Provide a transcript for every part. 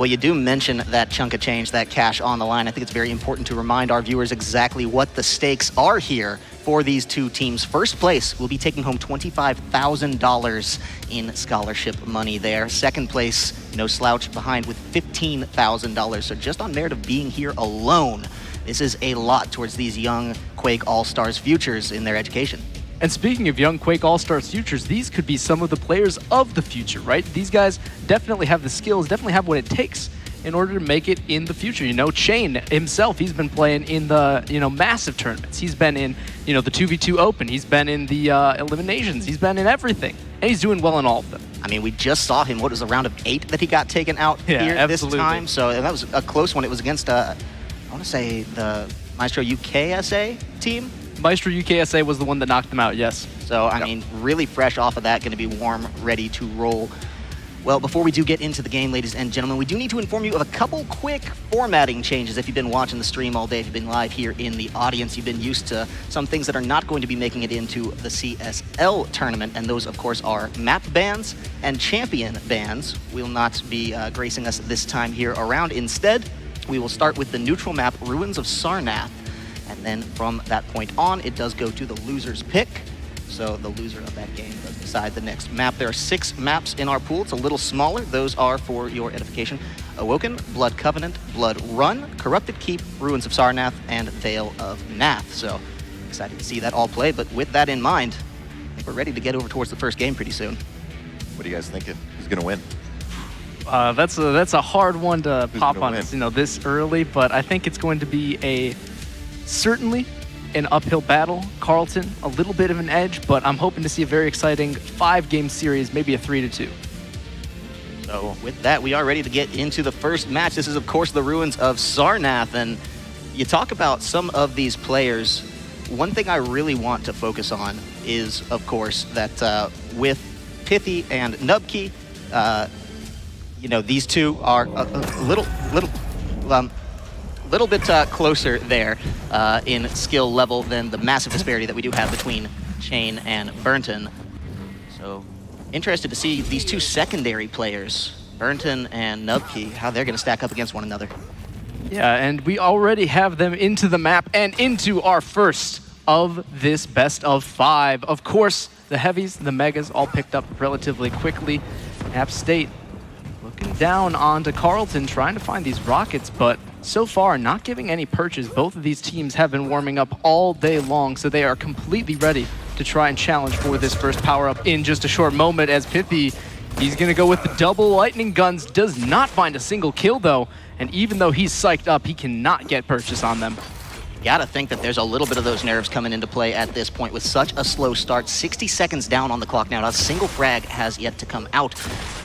Well, you do mention that chunk of change, that cash on the line. I think it's very important to remind our viewers exactly what the stakes are here for these two teams. First place will be taking home $25,000 in scholarship money there. Second place, no slouch behind with $15,000. So just on merit of being here alone, this is a lot towards these young Quake All-Stars futures in their education. And speaking of young Quake All-Stars futures, these could be some of the players of the future, right? These guys definitely have the skills, definitely have what it takes in order to make it in the future. You know, Chain himself, he's been playing in the, massive tournaments. He's been in, the 2v2 Open. He's been in the eliminations. He's been in everything. And he's doing well in all of them. I mean, we just saw him, what was the round of 8 that he got taken out here absolutely. This time? So that was a close one. It was against, I want to say, the Maestro UKSA team. Maestro UKSA was the one that knocked them out, yes. So, I mean, really fresh off of that, going to be warm, ready to roll. Well, before we do get into the game, ladies and gentlemen, we do need to inform you of a couple quick formatting changes. If you've been watching the stream all day, if you've been live here in the audience, you've been used to some things that are not going to be making it into the CSL tournament, and those, of course, are map bans and champion bans. Will not be gracing us this time here around. Instead, we will start with the neutral map, Ruins of Sarnath, and then from that point on, it does go to the loser's pick. So the loser of that game does decide the next map. There are 6 maps in our pool. It's a little smaller. Those are, for your edification, Awoken, Blood Covenant, Blood Run, Corrupted Keep, Ruins of Sarnath, and Vale of Nath. So excited to see that all play. But with that in mind, I think we're ready to get over towards the first game pretty soon. What are you guys thinking? Who's going to win? That's a hard one to pop on, this early. But I think it's going to be certainly an uphill battle. Carleton, a little bit of an edge, but I'm hoping to see a very exciting 5-game series, maybe a 3-2. So with that, we are ready to get into the first match. This is, of course, the Ruins of Sarnath, and you talk about some of these players. One thing I really want to focus on is, of course, that with Pithy and Nubkey, these two are a little bit closer there in skill level than the massive disparity that we do have between Chain and Burnton. So interested to see these two secondary players, Burnton and Nubkey, how they're going to stack up against one another. Yeah, and we already have them into the map and into our first of this best of 5. Of course, the heavies, the megas, all picked up relatively quickly. App State looking down onto Carleton, trying to find these rockets, but so far not giving any purchase. Both of these teams have been warming up all day long, so they are completely ready to try and challenge for this first power-up in just a short moment. As Pithy, he's going to go with the double lightning guns, does not find a single kill though, and even though he's psyched up, he cannot get purchase on them. Gotta think that there's a little bit of those nerves coming into play at this point with such a slow start. 60 seconds down on the clock now. Not a single frag has yet to come out.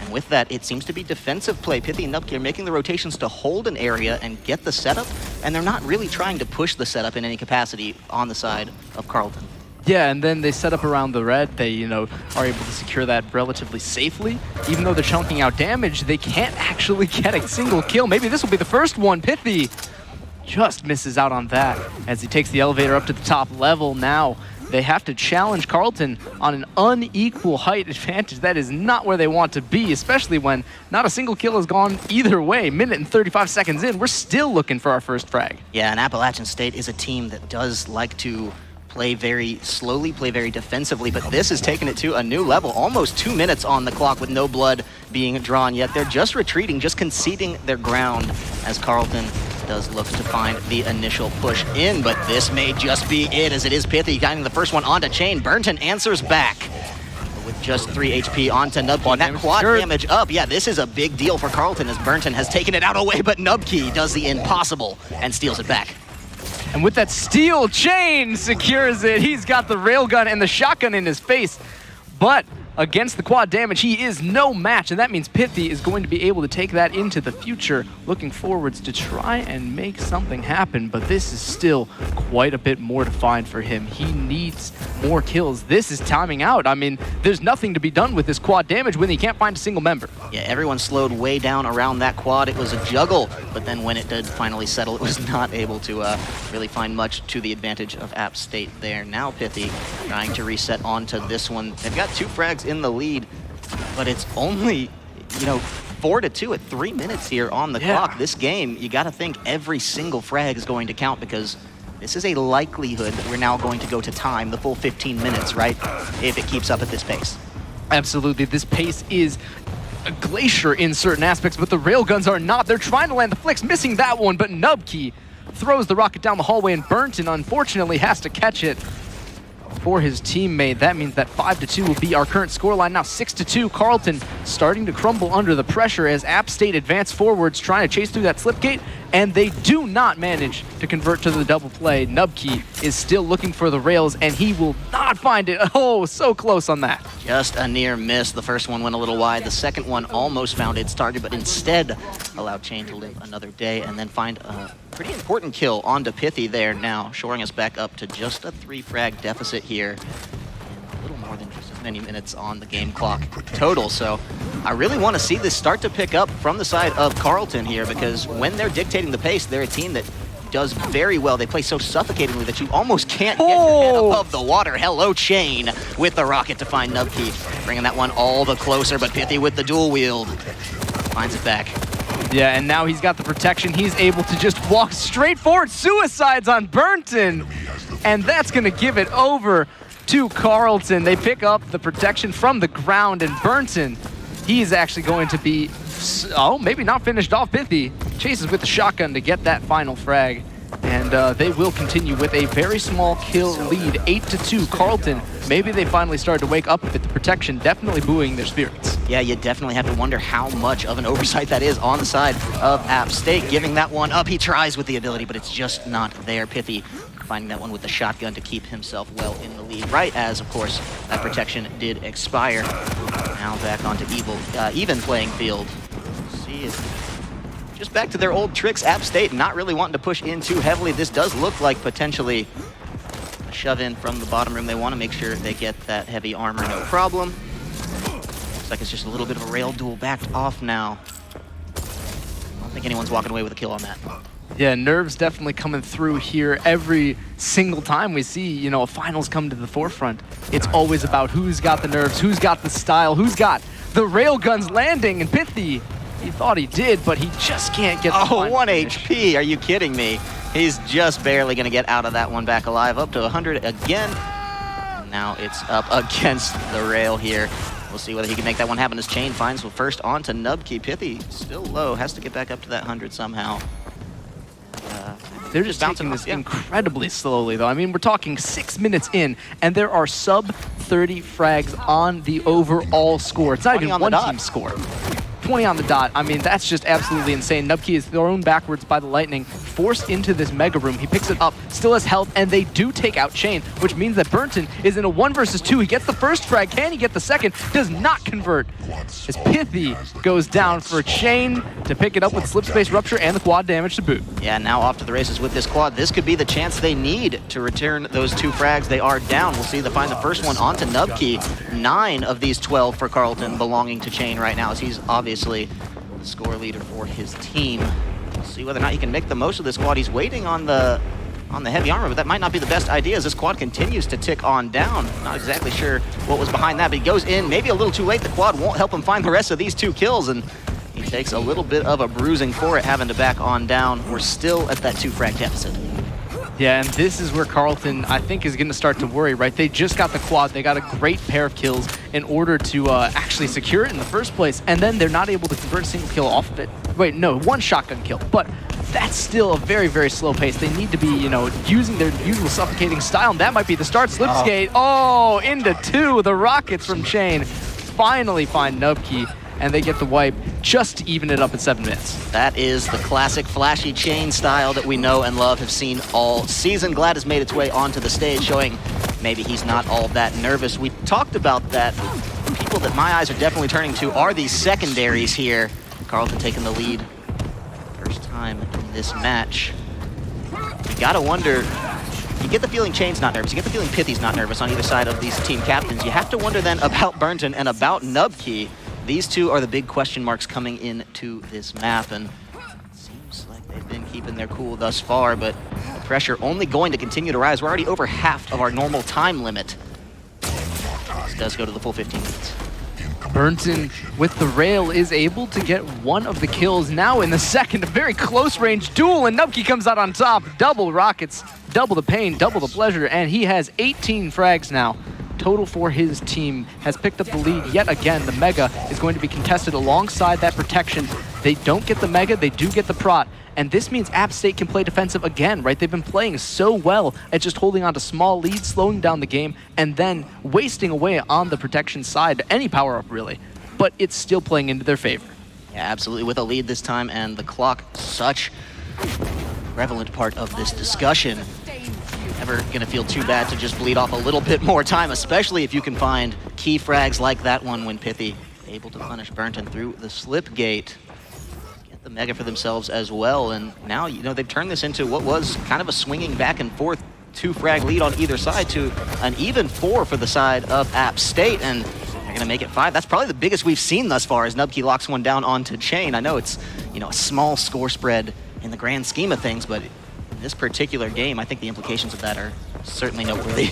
And with that, it seems to be defensive play. Pithy and Nubkey are making the rotations to hold an area and get the setup, and they're not really trying to push the setup in any capacity on the side of Carleton. Yeah, and then they set up around the red. They, are able to secure that relatively safely. Even though they're chunking out damage, they can't actually get a single kill. Maybe this will be the first one. Pithy just misses out on that as he takes the elevator up to the top level. Now they have to challenge Carleton on an unequal height advantage. That is not where they want to be, especially when not a single kill has gone either way. Minute and 35 seconds in, we're still looking for our first frag. Yeah, and Appalachian State is a team that does like to play very slowly, play very defensively, but this is taking it to a new level. Almost 2 minutes on the clock with no blood being drawn yet. They're just retreating, just conceding their ground as Carleton does look to find the initial push in, but this may just be it, as it is Pithy getting the first one onto Chain. Burnton answers back with just 3 HP onto Nubkey. And that quad damage up, yeah, this is a big deal for Carleton as Burnton has taken it out away, but Nubkey does the impossible and steals it back. And with that steal, Chain secures it. He's got the railgun and the shotgun in his face, but against the quad damage, he is no match, and that means Pithy is going to be able to take that into the future, looking forwards to try and make something happen, but this is still quite a bit more to find for him. He needs more kills. This is timing out. I mean, there's nothing to be done with this quad damage when he can't find a single member. Yeah, everyone slowed way down around that quad. It was a juggle, but then when it did finally settle, it was not able to really find much to the advantage of App State there. Now Pithy trying to reset onto this one. They've got 2 frags in the lead, but it's only, 4-2 at 3 minutes here on the clock. This game, you got to think every single frag is going to count because this is a likelihood that we're now going to go to time, the full 15 minutes, right? If it keeps up at this pace. Absolutely. This pace is a glacier in certain aspects, but the railguns are not. They're trying to land the flicks, missing that one, but Nubkey throws the rocket down the hallway, and Burnton unfortunately has to catch it for his teammate. That means that 5-2 will be our current scoreline. Now 6-2. Carleton starting to crumble under the pressure as App State advance forwards, trying to chase through that slipgate, and they do not manage to convert to the double play. Nubkey is still looking for the rails, and he will not find it. Oh, so close on that. Just a near miss. The first one went a little wide. The second one almost found its target, but instead allowed Chain to live another day and then find a pretty important kill onto Pithy there now, shoring us back up to just a 3-frag deficit here in a little more than just as many minutes on the game clock total. So I really want to see this start to pick up from the side of Carleton here, because when they're dictating the pace, they're a team that does very well. They play so suffocatingly that you almost can't get your head above the water. Hello, Chain, with the rocket to find Nubkey, bringing that one all the closer, but Pithy with the dual wield finds it back. Yeah, and now he's got the protection. He's able to just walk straight forward. Suicides on Burnton, and that's going to give it over to Carleton. They pick up the protection from the ground, and Burnton, he's actually going to be, oh, maybe not finished off. Pithy chases with the shotgun to get that final frag, and they will continue with a very small kill lead, 8-2. Carleton, maybe they finally started to wake up with the protection, definitely buoying their spirits. Yeah, you definitely have to wonder how much of an oversight that is on the side of App State, giving that one up. He tries with the ability, but it's just not there. Pithy finding that one with the shotgun to keep himself well in the lead, right as, of course, that protection did expire. Now back onto even playing field. See if just back to their old tricks. App State not really wanting to push in too heavily. This does look like potentially a shove in from the bottom room. They want to make sure they get that heavy armor, no problem. Looks like it's just a little bit of a rail duel backed off now. I don't think anyone's walking away with a kill on that. Yeah, nerves definitely coming through here. Every single time we see, you know, a finals come to the forefront, it's always about who's got the nerves, who's got the style, who's got the rail guns landing. And Pithy, he thought he did, but he just can't get the final 1 finish. HP, are you kidding me? He's just barely gonna get out of that one back alive, up to 100 again. And now it's up against the rail here. We'll see whether he can make that one happen as Chain finds the first onto Nubkey. Pithy still low, has to get back up to that 100 somehow. They're just bouncing this incredibly slowly, though. I mean, we're talking 6 minutes in, and there are sub 30 frags on the overall score. It's not even one team score. 20 on the dot. I mean, that's just absolutely insane. Nubkey is thrown backwards by the lightning, forced into this mega room. He picks it up, still has health, and they do take out Chain, which means that Burnton is in a 1 versus 2. He gets the first frag. Can he get the second? Does not convert. As Pithy goes down for Chain to pick it up with slip space rupture and the quad damage to boot. Yeah, now off to the races with this quad. This could be the chance they need to return those 2 frags. They are down. We'll see. They find the first one onto Nubkey. 9 of these 12 for Carleton belonging to Chain right now, as he's obviously the score leader for his team. We'll see whether or not he can make the most of this quad. He's waiting on the heavy armor, but that might not be the best idea as this quad continues to tick on down. Not exactly sure what was behind that, but he goes in maybe a little too late. The quad won't help him find the rest of these 2 kills, and he takes a little bit of a bruising for it, having to back on down. We're still at that 2 frag deficit. Yeah, and this is where Carleton, I think, is going to start to worry, right? They just got the quad. They got a great pair of kills in order to actually secure it in the first place, and then they're not able to convert a single kill off of it. Wait, no, 1 shotgun kill, but that's still a very, very slow pace. They need to be, you know, using their usual suffocating style, and that might be the start. Slipskate, oh, into 2. The rockets from Chain finally find Nubkey, and they get the wipe just to even it up at 7 minutes. That is the classic flashy Chain style that we know and love, have seen all season. Glad has made its way onto the stage, showing maybe he's not all that nervous. We talked about that. People that my eyes are definitely turning to are these secondaries here. Carleton taking the lead first time in this match. You gotta wonder, you get the feeling Chain's not nervous, you get the feeling Pithy's not nervous on either side of these team captains. You have to wonder then about Burnton and about Nubkey. These 2 are the big question marks coming into this map, and it seems like they've been keeping their cool thus far, but the pressure only going to continue to rise. We're already over half of our normal time limit. This does go to the full 15 minutes. Burnton with the rail is able to get one of the kills now in the second. A very close range duel, and Nubki comes out on top. Double rockets, double the pain, double the pleasure, and he has 18 frags now. Total for his team, has picked up the lead yet again. The Mega is going to be contested alongside that protection. They don't get the Mega, they do get the Prot. And this means App State can play defensive again, right? They've been playing so well at just holding on to small leads, slowing down the game, and then wasting away on the protection side. Any power-up, really. But it's still playing into their favor. Yeah, absolutely. With a lead this time, and the clock, such a prevalent part of this discussion. Never gonna feel too bad to just bleed off a little bit more time, especially if you can find key frags like that one when Pithy able to punish Burnton through the slip gate. Get the Mega for themselves as well, and now, you know, they've turned this into what was kind of a swinging back and forth 2-frag lead on either side to an even 4 for the side of App State, and they're gonna make it 5. That's probably the biggest we've seen thus far as Nubki locks one down onto Chain. I know it's, you know, a small score spread in the grand scheme of things, but in this particular game, I think the implications of that are certainly noteworthy.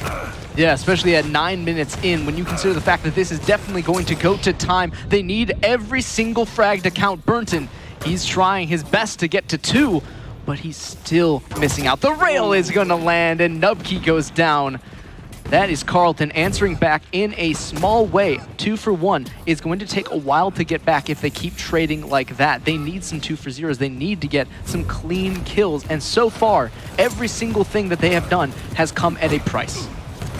Yeah, especially at 9 minutes in, when you consider the fact that this is definitely going to go to time. They need every single frag to count. Burnton, he's trying his best to get to 2, but he's still missing out. The rail is going to land, and Nubki goes down. That is Carleton answering back in a small way. 2 for 1 is going to take a while to get back if they keep trading like that. They need some 2 for 0s. They need to get some clean kills. And so far, every single thing that they have done has come at a price.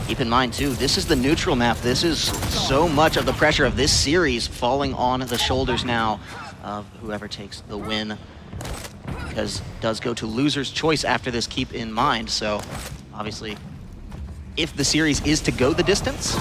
Keep in mind, too, this is the neutral map. This is so much of the pressure of this series falling on the shoulders now of whoever takes the win, because it does go to loser's choice after this, keep in mind. So, obviously, if the series is to go the distance,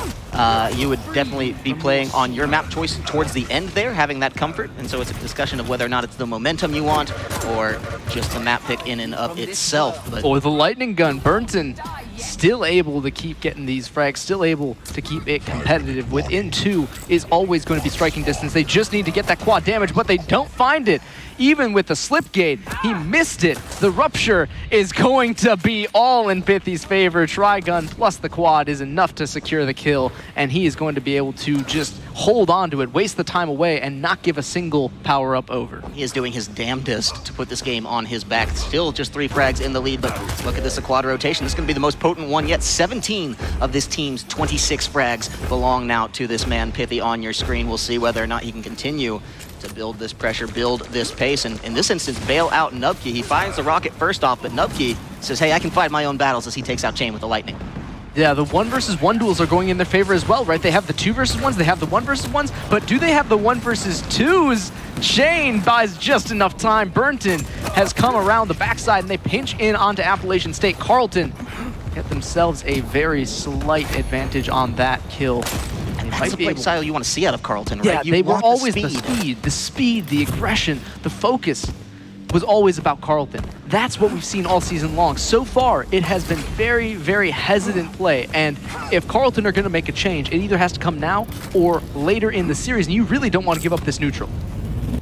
you would definitely be playing on your map choice towards the end there, having that comfort. And so it's a discussion of whether or not it's the momentum you want or just the map pick in and of itself. But or the lightning gun. Burnton still able to keep getting these frags, still able to keep it competitive. Within 2 is always going to be striking distance. They just need to get that quad damage, but they don't find it. Even with the slip gate, he missed it. The rupture is going to be all in Pithy's favor. Trigun plus the quad is enough to secure the kill, and he is going to be able to just hold on to it, waste the time away, and not give a single power-up over. He is doing his damnedest to put this game on his back. Still just 3 frags in the lead, but look at this, a quad rotation. This is going to be the most potent one yet. 17 of this team's 26 frags belong now to this man, Pithy, on your screen. We'll see whether or not he can continue to build this pressure, build this pace, and in this instance, bail out Nubki. He finds the rocket first off, but Nubki says, hey, I can fight my own battles, as he takes out Chain with the lightning. Yeah, the 1 versus 1 duels are going in their favor as well, right? They have the 2 versus 1s, they have the 1 versus 1s, but do they have the 1 versus 2s? Chain buys just enough time. Burnton has come around the backside, and they pinch in onto Appalachian State. Carleton get themselves a very slight advantage on that kill. That's the play style you want to see out of Carleton, right? Yeah, You they were want always the speed, the aggression, the focus was always about Carleton. That's what we've seen all season long. So far, it has been very, very hesitant play, and if Carleton are going to make a change, it either has to come now or later in the series, and you really don't want to give up this neutral.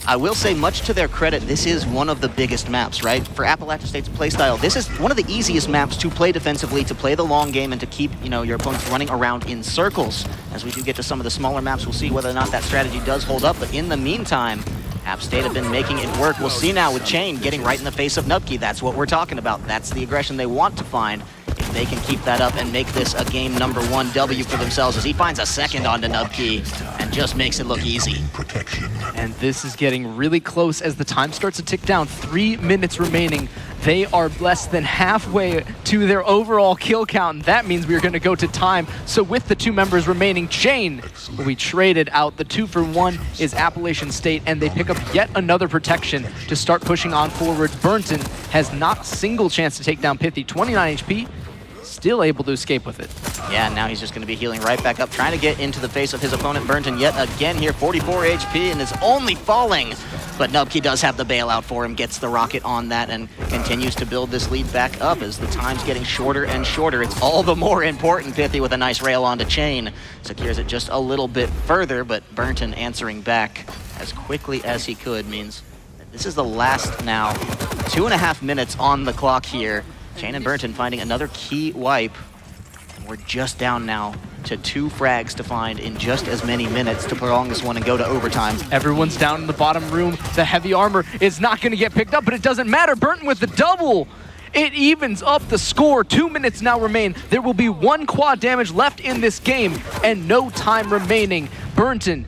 I will say, much to their credit, this is one of the biggest maps, right? For Appalachian State's playstyle, this is one of the easiest maps to play defensively, to play the long game, and to keep, you know, your opponents running around in circles. As we do get to some of the smaller maps, we'll see whether or not that strategy does hold up. But in the meantime, App State have been making it work. We'll see now with Chain getting right in the face of Nubki. That's what we're talking about. That's the aggression they want to find. If they can keep that up and make this a game number 1 W for themselves, as he finds a second onto Nubki and just makes it look easy. And this is getting really close as the time starts to tick down. 3 minutes remaining. They are less than halfway to their overall kill count, and that means we're going to go to time. So with the 2 members remaining, Chain will be traded out. The 2 for 1 is Appalachian State, and they pick up yet another protection to start pushing on forward. Burnton has not a single chance to take down Pithy. 29 HP, still able to escape with it. Yeah, now he's just going to be healing right back up, trying to get into the face of his opponent, Burnton, yet again here. 44 HP and is only falling. But Nubki does have the bailout for him, gets the rocket on that, and continues to build this lead back up as the time's getting shorter and shorter. It's all the more important. Pithy with a nice rail onto Chain secures it just a little bit further, but Burnton answering back as quickly as he could means that this is the last now 2.5 minutes on the clock here. Chain and Burnton finding another key wipe. we're just down now to 2 frags to find in just as many minutes to prolong this one and go to overtime. Everyone's down in the bottom room. The heavy armor is not going to get picked up, but it doesn't matter. Burton with the double. It evens up the score. 2 minutes now remain. There will be 1 quad damage left in this game and no time remaining. Burton,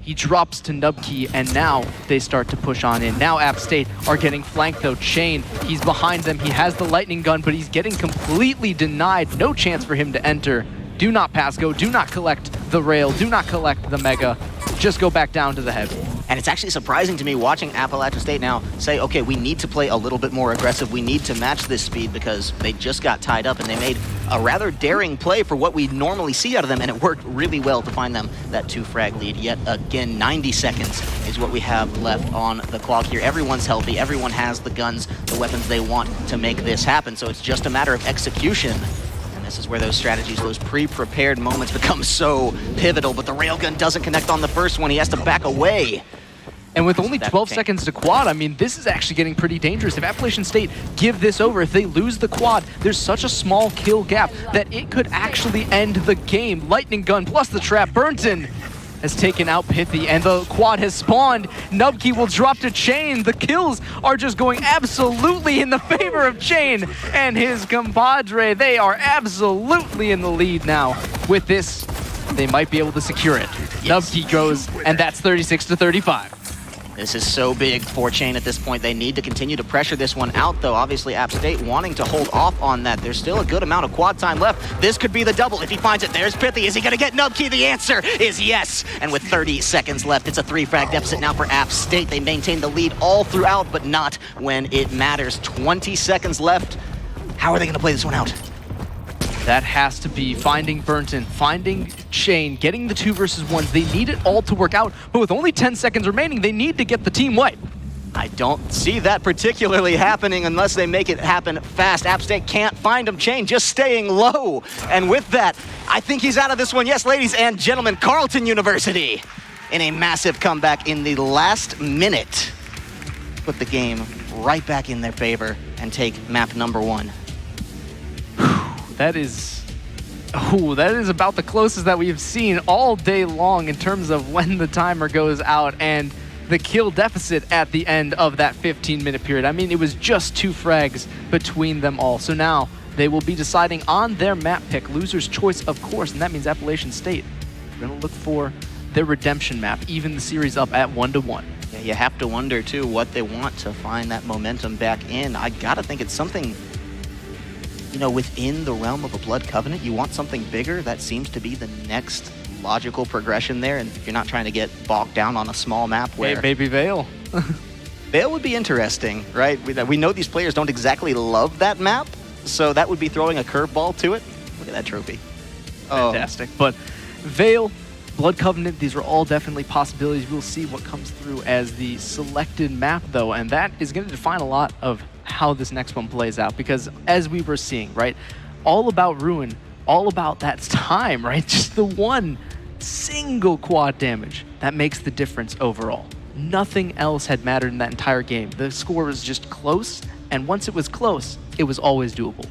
he drops to Nubkey, and now they start to push on in. Now App State are getting flanked though. Chain, he's behind them. He has the lightning gun, but he's getting completely denied. No chance for him to enter. Do not pass go. Do not collect the rail. Do not collect the mega. Just go back down to the heavy. And it's actually surprising to me watching Appalachian State now say, okay, we need to play a little bit more aggressive. We need to match this speed because they just got tied up and they made a rather daring play for what we normally see out of them, and it worked really well to find them that 2 frag lead. Yet again, 90 seconds is what we have left on the clock here. Everyone's healthy. Everyone has the guns, the weapons they want to make this happen. So it's just a matter of execution. This is where those strategies, those pre-prepared moments become so pivotal, but the railgun doesn't connect on the first one. He has to back away. And with only 12 seconds to quad, I mean, this is actually getting pretty dangerous. If Appalachian State give this over, if they lose the quad, there's such a small kill gap that it could actually end the game. Lightning gun plus the trap. Burton has taken out Pithy, and the quad has spawned. Nubkey will drop to Chain. The kills are just going absolutely in the favor of Chain and his compadre. They are absolutely in the lead now. With this, they might be able to secure it. Yes. Nubkey goes, and that's 36-35. This is so big for Chain at this point. They need to continue to pressure this one out, though. Obviously, App State wanting to hold off on that. There's still a good amount of quad time left. This could be the double. If he finds it, there's Pithy. Is he going to get Nubkey? The answer is yes. And with 30 seconds left, it's a 3-frag deficit now for App State. They maintain the lead all throughout, but not when it matters. 20 seconds left. How are they going to play this one out? That has to be finding Burton, finding Chain, getting the 2 versus 1s. They need it all to work out, but with only 10 seconds remaining, they need to get the team wipe. I don't see that particularly happening unless they make it happen fast. App State can't find him. Chain just staying low. And with that, I think he's out of this one. Yes, ladies and gentlemen, Carleton University in a massive comeback in the last minute. Put the game right back in their favor and take map number 1. That is about the closest that we've seen all day long in terms of when the timer goes out and the kill deficit at the end of that 15-minute period. I mean, it was just 2 frags between them all. So now they will be deciding on their map pick, loser's choice, of course, and that means Appalachian State. We're going to look for their redemption map, even the series up at 1-1. Yeah, you have to wonder, too, what they want to find that momentum back in. I got to think it's something, you know, within the realm of a Blood Covenant. You want something bigger. That seems to be the next logical progression there. And if you're not trying to get bogged down on a small map where... Hey, maybe Vale. Vale would be interesting, right? We know these players don't exactly love that map, so that would be throwing a curveball to it. Look at that trophy. Fantastic. But Vale, Blood Covenant, these are all definitely possibilities. We'll see what comes through as the selected map, though, and that is going to define a lot of how this next one plays out, because as we were seeing, right, all about Ruin, all about that time, right, just the one single quad damage that makes the difference overall. Nothing else had mattered in that entire game. The score was just close, and once it was close, it was always doable.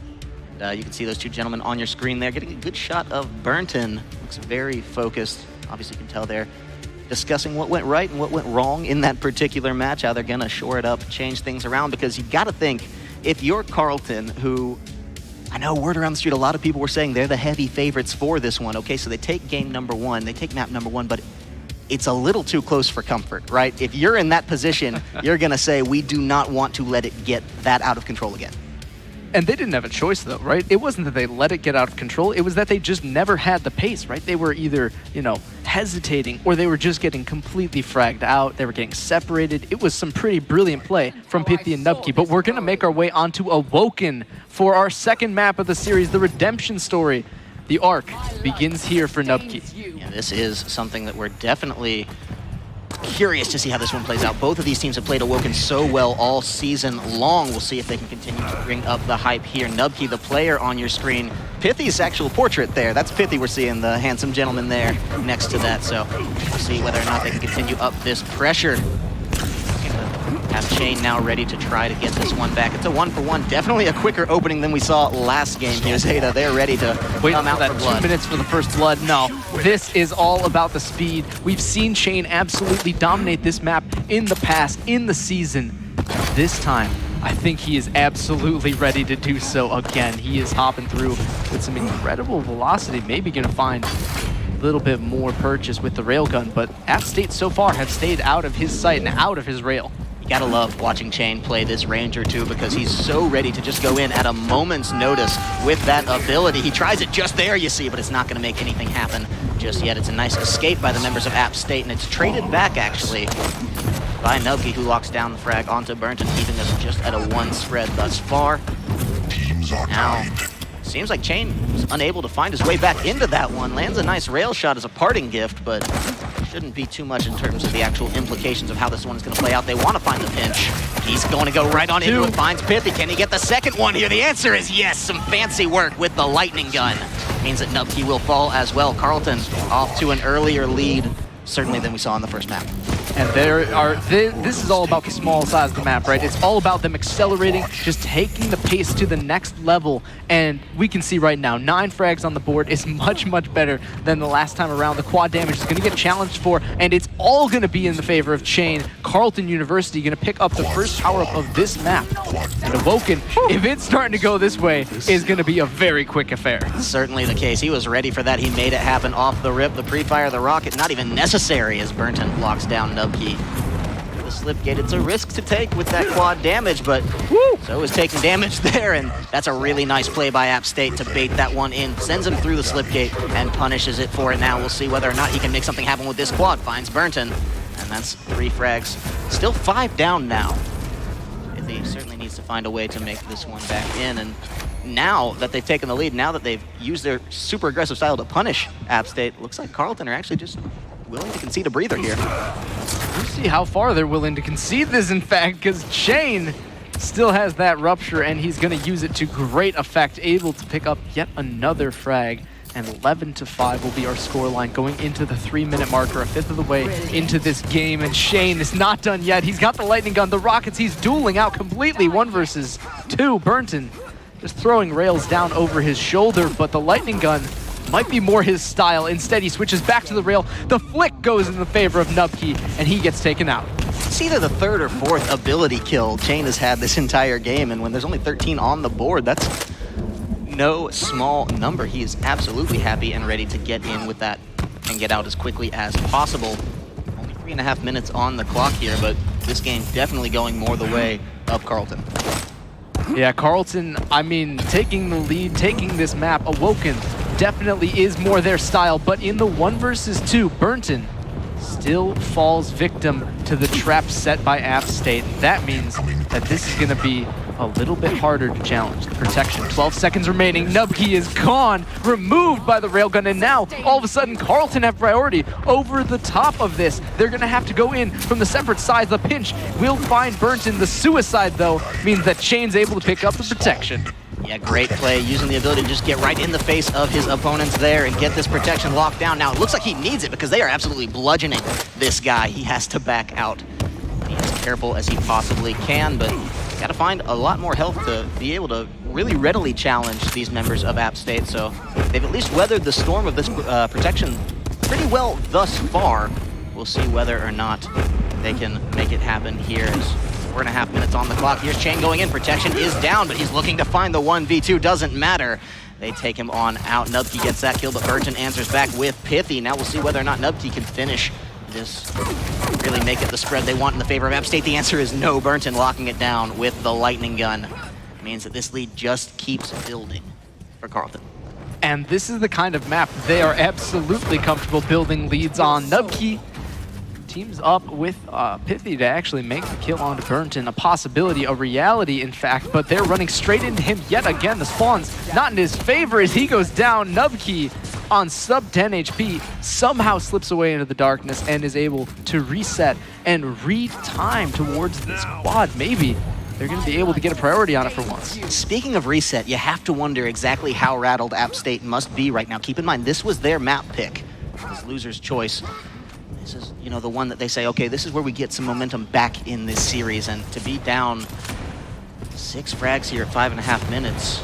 You can see those 2 gentlemen on your screen there, getting a good shot of Burton. Looks very focused. Obviously, you can tell they're discussing what went right and what went wrong in that particular match, how they're going to shore it up, change things around, because you got to think, if you're Carleton, who, I know word around the street, a lot of people were saying they're the heavy favorites for this one. Okay, so they take game number 1, they take map number 1, but it's a little too close for comfort, right? If you're in that position, you're going to say, we do not want to let it get that out of control again. And they didn't have a choice, though, right? It wasn't that they let it get out of control. It was that they just never had the pace, right? They were either, you know, hesitating, or they were just getting completely fragged out. They were getting separated. It was some pretty brilliant play from Pithy and Nubkey. But we're going to make our way onto Awoken for our second map of the series, the redemption story. The arc begins here for Nubkey. Yeah, this is something that we're definitely curious to see how this one plays out. Both of these teams have played Awoken so well all season long. We'll see if they can continue to bring up the hype here. Nubkey, the player on your screen. Pithy's actual portrait there. That's Pithy we're seeing, the handsome gentleman there next to that. So we'll see whether or not they can continue up this pressure. Have Chain now ready to try to get this one back. It's a 1-for-1. Definitely a quicker opening than we saw last game here. Zeta, they're ready to come out that for blood. 2 minutes for the first blood. No, this is all about the speed. We've seen Chain absolutely dominate this map in the past, in the season. This time, I think he is absolutely ready to do so again. He is hopping through with some incredible velocity, maybe gonna find a little bit more purchase with the railgun, but App State so far have stayed out of his sight and out of his rail. You gotta love watching Chain play this Ranger too, because he's so ready to just go in at a moment's notice with that ability. He tries it just there, you see, but it's not gonna make anything happen just yet. It's a nice escape by the members of App State, and it's traded back actually by Nubki, who locks down the frag onto Burnton, keeping us just at a 1 spread thus far. Now, seems like Chain was unable to find his way back into that one. Lands a nice rail shot as a parting gift, but shouldn't be too much in terms of the actual implications of how this one is going to play out. They want to find the pinch. He's going to go right on into it, finds Pithy. Can he get the second one here? The answer is yes. Some fancy work with the lightning gun. Means that Nubki will fall as well. Carleton off to an earlier lead, certainly than we saw on the first map. And this is all about the small size of the map, right? It's all about them accelerating, just taking the pace to the next level. And we can see right now, 9 frags on the board is much, much better than the last time around. The quad damage is gonna get challenged for, and it's all gonna be in the favor of Chain. Carleton University gonna pick up the first power-up of this map. And Awoken, if it's starting to go this way, is gonna be a very quick affair. Certainly the case. He was ready for that. He made it happen off the rip. The pre-fire, the rocket, not even necessary as Burnton locks down Nubki. The slip gate, it's a risk to take with that quad damage, but so is taking damage there, and that's a really nice play by App State to bait that one in. Sends him through the slip gate and punishes it for it. Now we'll see whether or not he can make something happen with this quad. Finds Burnton, and that's 3 frags. Still 5 down now. He certainly needs to find a way to make this one back in, and now that they've taken the lead, now that they've used their super aggressive style to punish App State, looks like Carleton are actually just willing to concede a breather here. We'll see how far they're willing to concede this, in fact, because Chain still has that rupture, and he's going to use it to great effect, able to pick up yet another frag. And 11-5 will be our scoreline going into the 3-minute marker, a fifth of the way into this game. And Chain is not done yet. He's got the lightning gun, the rockets, he's dueling out completely. 1 versus 2. Burnton just throwing rails down over his shoulder, but the lightning gun might be more his style. Instead, he switches back to the rail. The flick goes in the favor of Nubki, and he gets taken out. It's either the 3rd or 4th ability kill Chain has had this entire game, and when there's only 13 on the board, that's no small number. He is absolutely happy and ready to get in with that and get out as quickly as possible. Only 3.5 minutes on the clock here, but this game definitely going more the way of Carleton. Yeah, Carleton, I mean, taking the lead, taking this map, Awoken definitely is more their style, but in the 1 versus 2, Burnton still falls victim to the trap set by App State. That means that this is going to be a little bit harder to challenge. The protection, 12 seconds remaining. Nubki is gone, removed by the railgun, and now all of a sudden Carleton have priority over the top of this. They're gonna have to go in from the separate sides. The pinch will find Burnton. The suicide, though, means that Chain's able to pick up the protection. Yeah, great play, using the ability to just get right in the face of his opponents there and get this protection locked down. Now, it looks like he needs it because they are absolutely bludgeoning this guy. He has to back out. He's as careful as he possibly can, but got to find a lot more health to be able to really readily challenge these members of App State. So they've at least weathered the storm of this protection pretty well thus far. We'll see whether or not they can make it happen here. 4.5 minutes on the clock. Here's Chain going in. Protection is down, but he's looking to find the 1v2. Doesn't matter. They take him on out. Nubki gets that kill, but Burnton answers back with Pithy. Now we'll see whether or not Nubki can finish this, really make it the spread they want in the favor of App State. The answer is no. Burnton locking it down with the lightning gun. It means that this lead just keeps building for Carleton. And this is the kind of map they are absolutely comfortable building leads on. Nubki teams up with Pithy to actually make the kill onto Burnton. A possibility, a reality, in fact, but they're running straight into him yet again. The spawn's not in his favor as he goes down. Nubki on sub 10 HP somehow slips away into the darkness and is able to reset and read time towards this quad. Maybe they're going to be able to get a priority on it for once. Speaking of reset, you have to wonder exactly how rattled App State must be right now. Keep in mind, this was their map pick. This loser's choice. This is, you know, the one that they say, okay, this is where we get some momentum back in this series, and to be down 6 frags here at 5.5 minutes,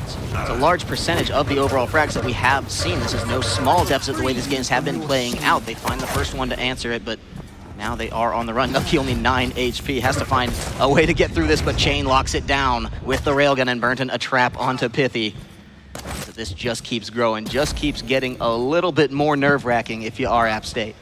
it's a large percentage of the overall frags that we have seen. This is no small deficit the way these games have been playing out. They find the first one to answer it, but now they are on the run. Nucky only 9 HP, has to find a way to get through this, but Chain locks it down with the railgun, and Burnton a trap onto Pithy. So this just keeps growing, just keeps getting a little bit more nerve-wracking if you are App State.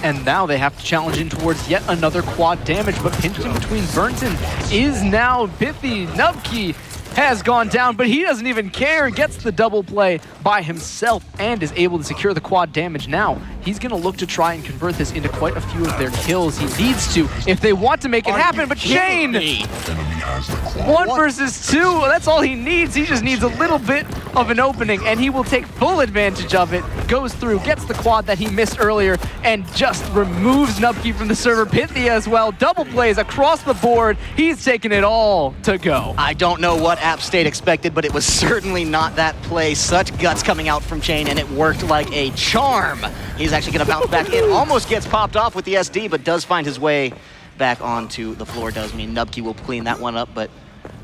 And now they have to challenge in towards yet another quad damage, but pinched in between Burnton is now Pithy. Nubkey has gone down, but he doesn't even care. Gets the double play by himself and is able to secure the quad damage. Now, he's going to look to try and convert this into quite a few of their kills. He needs to if they want to make it happen, but Chain! 1 versus 2, that's all he needs. He just needs a little bit of an opening, and he will take full advantage of it. Goes through, gets the quad that he missed earlier, and just removes Nubkey from the server. Pithy as well. Double plays across the board. He's taking it all to go. I don't know what App State expected, but it was certainly not that play. Such guts coming out from Chain, and it worked like a charm. He's actually going to bounce back in. Almost gets popped off with the SD, but does find his way back onto the floor. Does mean Nubkey will clean that one up, but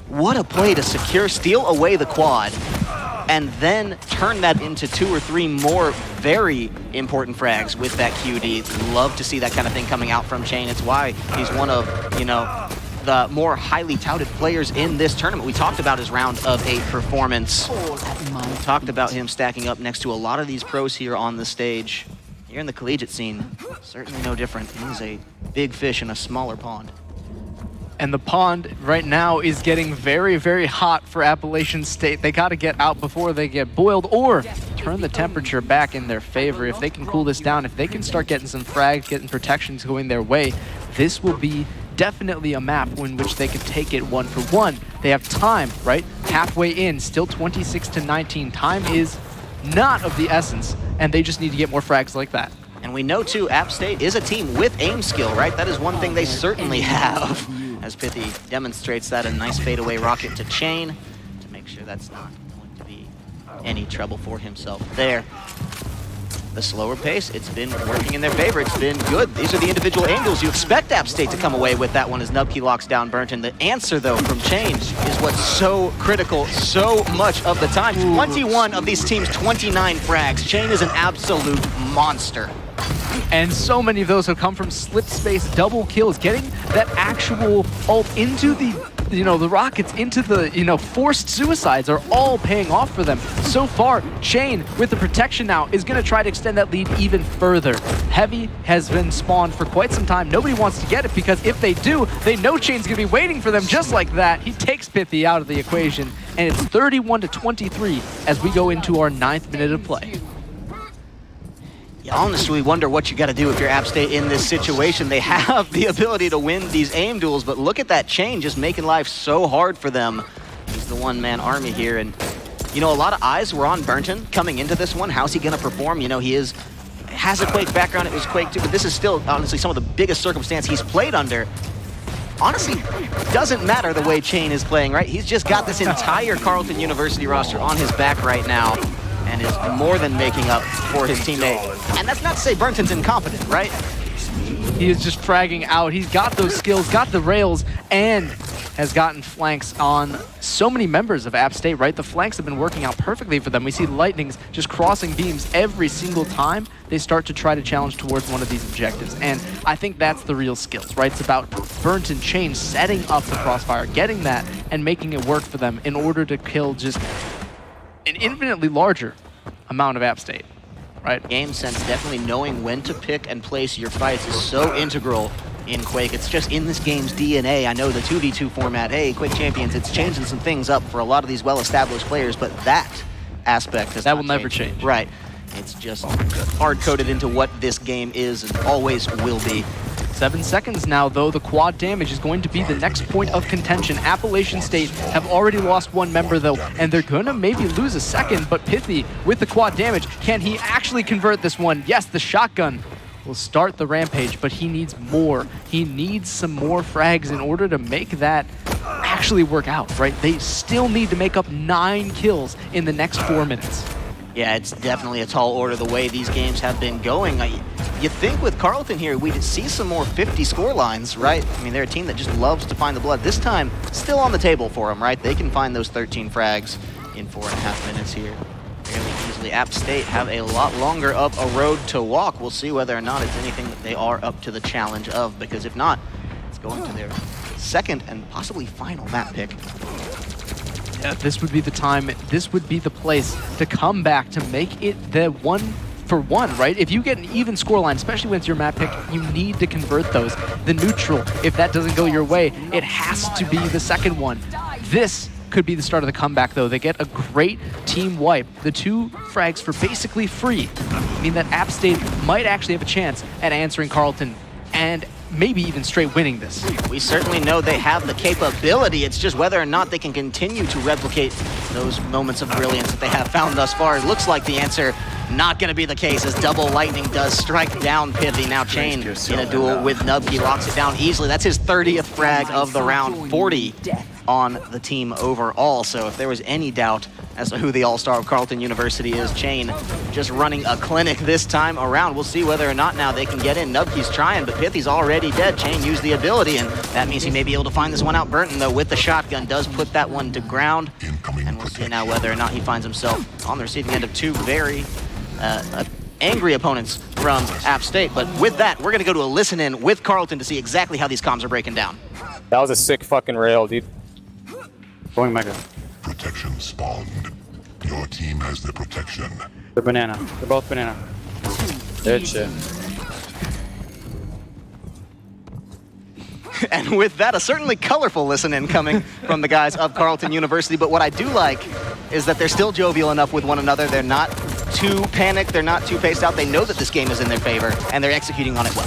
what a play to secure, steal away the quad, and then turn that into 2 or 3 more very important frags with that QD. Love to see that kind of thing coming out from Chain. It's why he's one of, you know, the more highly touted players in this tournament. We talked about his round of 8 performance. We talked about him stacking up next to a lot of these pros here on the stage. Here in the collegiate scene, certainly no different. He's a big fish in a smaller pond. And the pond right now is getting very, very hot for Appalachian State. They got to get out before they get boiled or turn the temperature back in their favor. If they can cool this down, if they can start getting some frags, getting protections going their way, this will be definitely a map in which they could take it 1 for 1. They have time, right? Halfway in, still 26-19. Time is not of the essence, and they just need to get more frags like that. And we know, too, App State is a team with aim skill, right? That is one thing they certainly have. As Pithy demonstrates that, a nice fadeaway rocket to Chain to make sure that's not going to be any trouble for himself there. The slower pace, it's been working in their favor. It's been good. These are the individual angles you expect App State to come away with that one as Nubkey locks down Burnton. The answer, though, from Chain is what's so critical so much of the time. 21 of these teams, 29 frags. Chain is an absolute monster. And so many of those have come from slip space double kills, getting that actual ult into the, you know, the rockets, into the, you know, forced suicides are all paying off for them. So far, Chain, with the protection now, is going to try to extend that lead even further. Heavy has been spawned for quite some time. Nobody wants to get it because if they do, they know Chain's going to be waiting for them just like that. He takes Pithy out of the equation, and it's 31-23 as we go into our 9th minute of play. You honestly wonder what you got to do if you're App State in this situation. They have the ability to win these aim duels, but look at that Chain just making life so hard for them. He's the one-man army here, and you know, a lot of eyes were on Burnton coming into this one. How's he going to perform? You know, he has a Quake background. It was Quake too, but this is still honestly some of the biggest circumstance he's played under. Honestly, doesn't matter the way Chain is playing, right? He's just got this entire Carleton University roster on his back right now, and is more than making up for his teammate. And that's not to say Burnton's incompetent, right? He is just fragging out. He's got those skills, got the rails, and has gotten flanks on so many members of App State, right? The flanks have been working out perfectly for them. We see Lightnings just crossing beams every single time they start to try to challenge towards one of these objectives. And I think that's the real skills, right? It's about Burnton, Chain setting up the crossfire, getting that, and making it work for them in order to kill just an infinitely larger amount of App State, right? Game sense, definitely knowing when to pick and place your fights is so integral in Quake. It's just in this game's DNA. I know the 2v2 format, hey, Quake Champions, it's changing some things up for a lot of these well-established players, but that aspect has that will never change. Right. It's just hard-coded into what this game is and always will be. 7 seconds now, though. The quad damage is going to be the next point of contention. Appalachian State have already lost 1 member, though, and they're going to maybe lose a second, but Pithy, with the quad damage, can he actually convert this one? Yes, the shotgun will start the rampage, but he needs more. He needs some more frags in order to make that actually work out, right? They still need to make up 9 kills in the next 4 minutes. Yeah, it's definitely a tall order the way these games have been going. you think with Carleton here, we'd see some more 50 score lines, right? I mean, they're a team that just loves to find the blood. This time, still on the table for them, right? They can find those 13 frags in 4.5 minutes here. Fairly easily. App State have a lot longer of a road to walk. We'll see whether or not it's anything that they are up to the challenge of, because if not, it's going to their second and possibly final map pick. Yeah, this would be the time, this would be the place to come back to make it the 1-for-1, right? If you get an even scoreline, especially when it's your map pick, you need to convert those. The neutral, if that doesn't go your way, it has to be the second one. This could be the start of the comeback, though. They get a great team wipe. The 2 frags for basically free mean that App State might actually have a chance at answering Carleton and maybe even straight winning this. We certainly know they have the capability. It's just whether or not they can continue to replicate those moments of brilliance that they have found thus far. It looks like the answer not going to be the case, as Double Lightning does strike down Pithy. Now Chain in a duel with Nubkey locks it down easily. That's his 30th frag of the round, 40 on the team overall. So if there was any doubt as to who the all-star of Carleton University is, Chain just running a clinic this time around. We'll see whether or not now they can get in. Nubkey's trying, but Pithy's already dead. Chain used the ability, and that means he may be able to find this one out. Burton, though, with the shotgun, does put that one to ground. And we'll see now whether or not he finds himself on the receiving end of 2 very angry opponents from App State. But with that, we're going to go to a listen-in with Carleton to see exactly how these comms are breaking down. That was a sick fucking rail, dude. Going mega. Protection spawned. Your team has the protection. They're banana. They're both banana. Good shit. And with that, a certainly colorful listen-in coming from the guys of Carleton University. But what I do like is that they're still jovial enough with one another. They're not too panicked. They're not too paced out. They know that this game is in their favor, and they're executing on it well.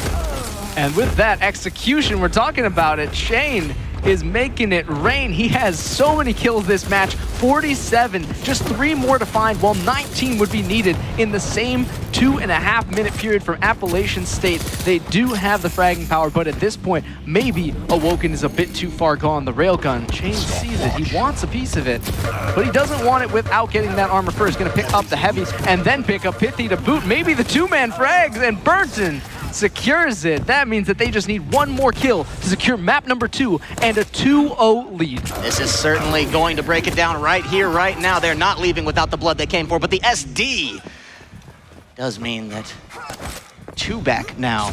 And with that execution, we're talking about it. Shane is making it rain. He has so many kills this match, 47, just 3 more to find, while 19 would be needed in the same 2.5-minute period from Appalachian State. They do have the fragging power, but at this point, maybe Awoken is a bit too far gone. The railgun, Chain sees it, he wants a piece of it, but he doesn't want it without getting that armor first. Gonna pick up the heavies and then pick up Pithy to boot, maybe the 2-man frags, and Burton secures it. That means that they just need 1 more kill to secure map number 2 and a 2-0 lead. This is certainly going to break it down right here, right now. They're not leaving without the blood they came for, but the SD does mean that 2 back now.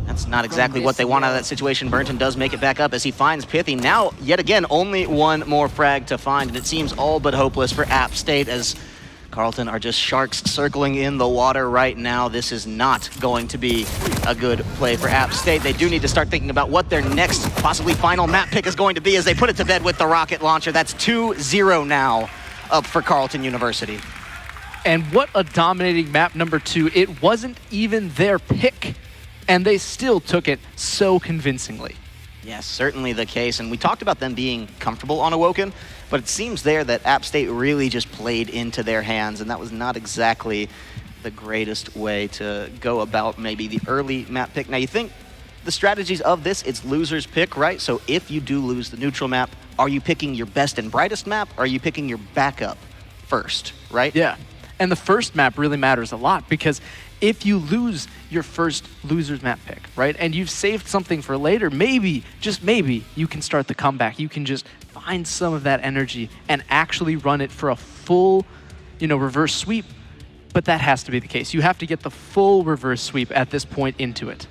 That's not exactly what they want out of that situation. Burton does make it back up as he finds Pithy. Now, yet again, only 1 more frag to find, and it seems all but hopeless for App State as Carleton are just sharks circling in the water right now. This is not going to be a good play for App State. They do need to start thinking about what their next, possibly final map pick is going to be as they put it to bed with the rocket launcher. That's 2-0 now up for Carleton University. And what a dominating map number 2. It wasn't even their pick, and they still took it so convincingly. Yes, certainly the case. And we talked about them being comfortable on Awoken, but it seems there that App State really just played into their hands, and that was not exactly the greatest way to go about maybe the early map pick. Now, you think the strategies of this, it's loser's pick, right? So if you do lose the neutral map, are you picking your best and brightest map, or are you picking your backup first, right? Yeah, and the first map really matters a lot, because if you lose your first loser's map pick, right, and you've saved something for later, maybe, just maybe, you can start the comeback. You can just find some of that energy and actually run it for a full, reverse sweep. But that has to be the case. You have to get the full reverse sweep at this point into it.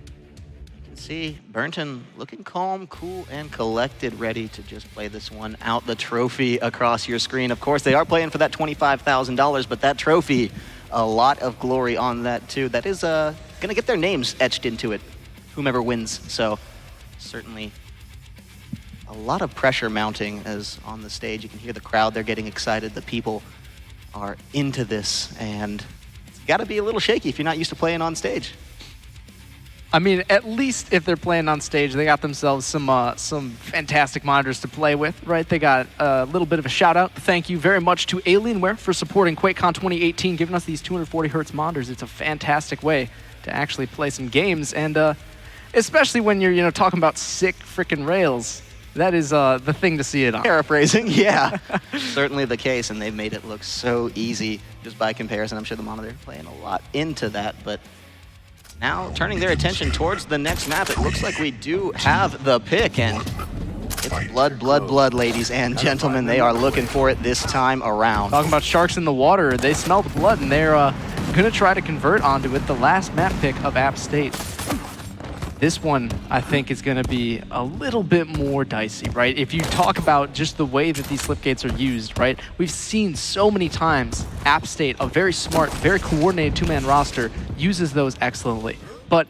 You can see Burton looking calm, cool, and collected, ready to just play this one out. The trophy across your screen. Of course, they are playing for that $25,000, but that trophy, a lot of glory on that too. That is going to get their names etched into it, whomever wins. So certainly a lot of pressure mounting as on the stage. You can hear the crowd, they're getting excited. The people are into this, and it's got to be a little shaky if you're not used to playing on stage. I mean, at least if they're playing on stage, they got themselves some fantastic monitors to play with, right? They got a little bit of a shout out. Thank you very much to Alienware for supporting QuakeCon 2018, giving us these 240 hertz monitors. It's a fantastic way to actually play some games, and especially when you're talking about sick freaking rails. That is the thing to see it on. Paraphrasing, yeah. Certainly the case, and they've made it look so easy just by comparison. I'm sure the monitor playing a lot into that, but Now turning their attention towards the next map, it looks like we do have the pick, and it's blood, blood, blood, ladies and gentlemen. They are looking for it this time around. Talking about sharks in the water, they smell the blood, and they're going to try to convert onto it. The last map pick of App State. This one, I think, is going to be a little bit more dicey, right? If you talk about just the way that these slip gates are used, right? We've seen so many times App State, a very smart, very coordinated two-man roster, uses those excellently. But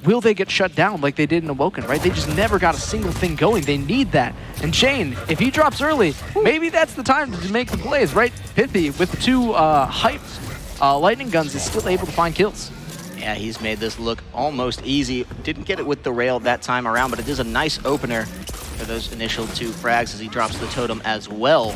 will they get shut down like they did in Awoken, right? They just never got a single thing going. They need that. And Shane, if he drops early, maybe that's the time to make the plays, right? Pithy, with the two hyped lightning guns, is still able to find kills. Yeah, he's made this look almost easy. Didn't get it with the rail that time around, but it is a nice opener for those initial 2 frags as he drops the totem as well.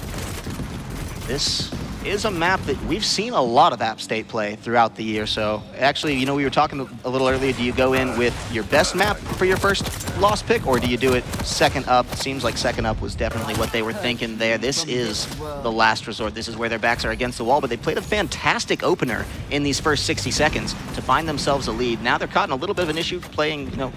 This is a map that we've seen a lot of App State play throughout the year. So actually, you know, we were talking a little earlier, do you go in with your best map for your first lost pick, or do you do it second up? Seems like second up was definitely what they were thinking there. This is the last resort. This is where their backs are against the wall, but they played a fantastic opener in these first 60 seconds to find themselves a lead. Now they're caught in a little bit of an issue playing, you know,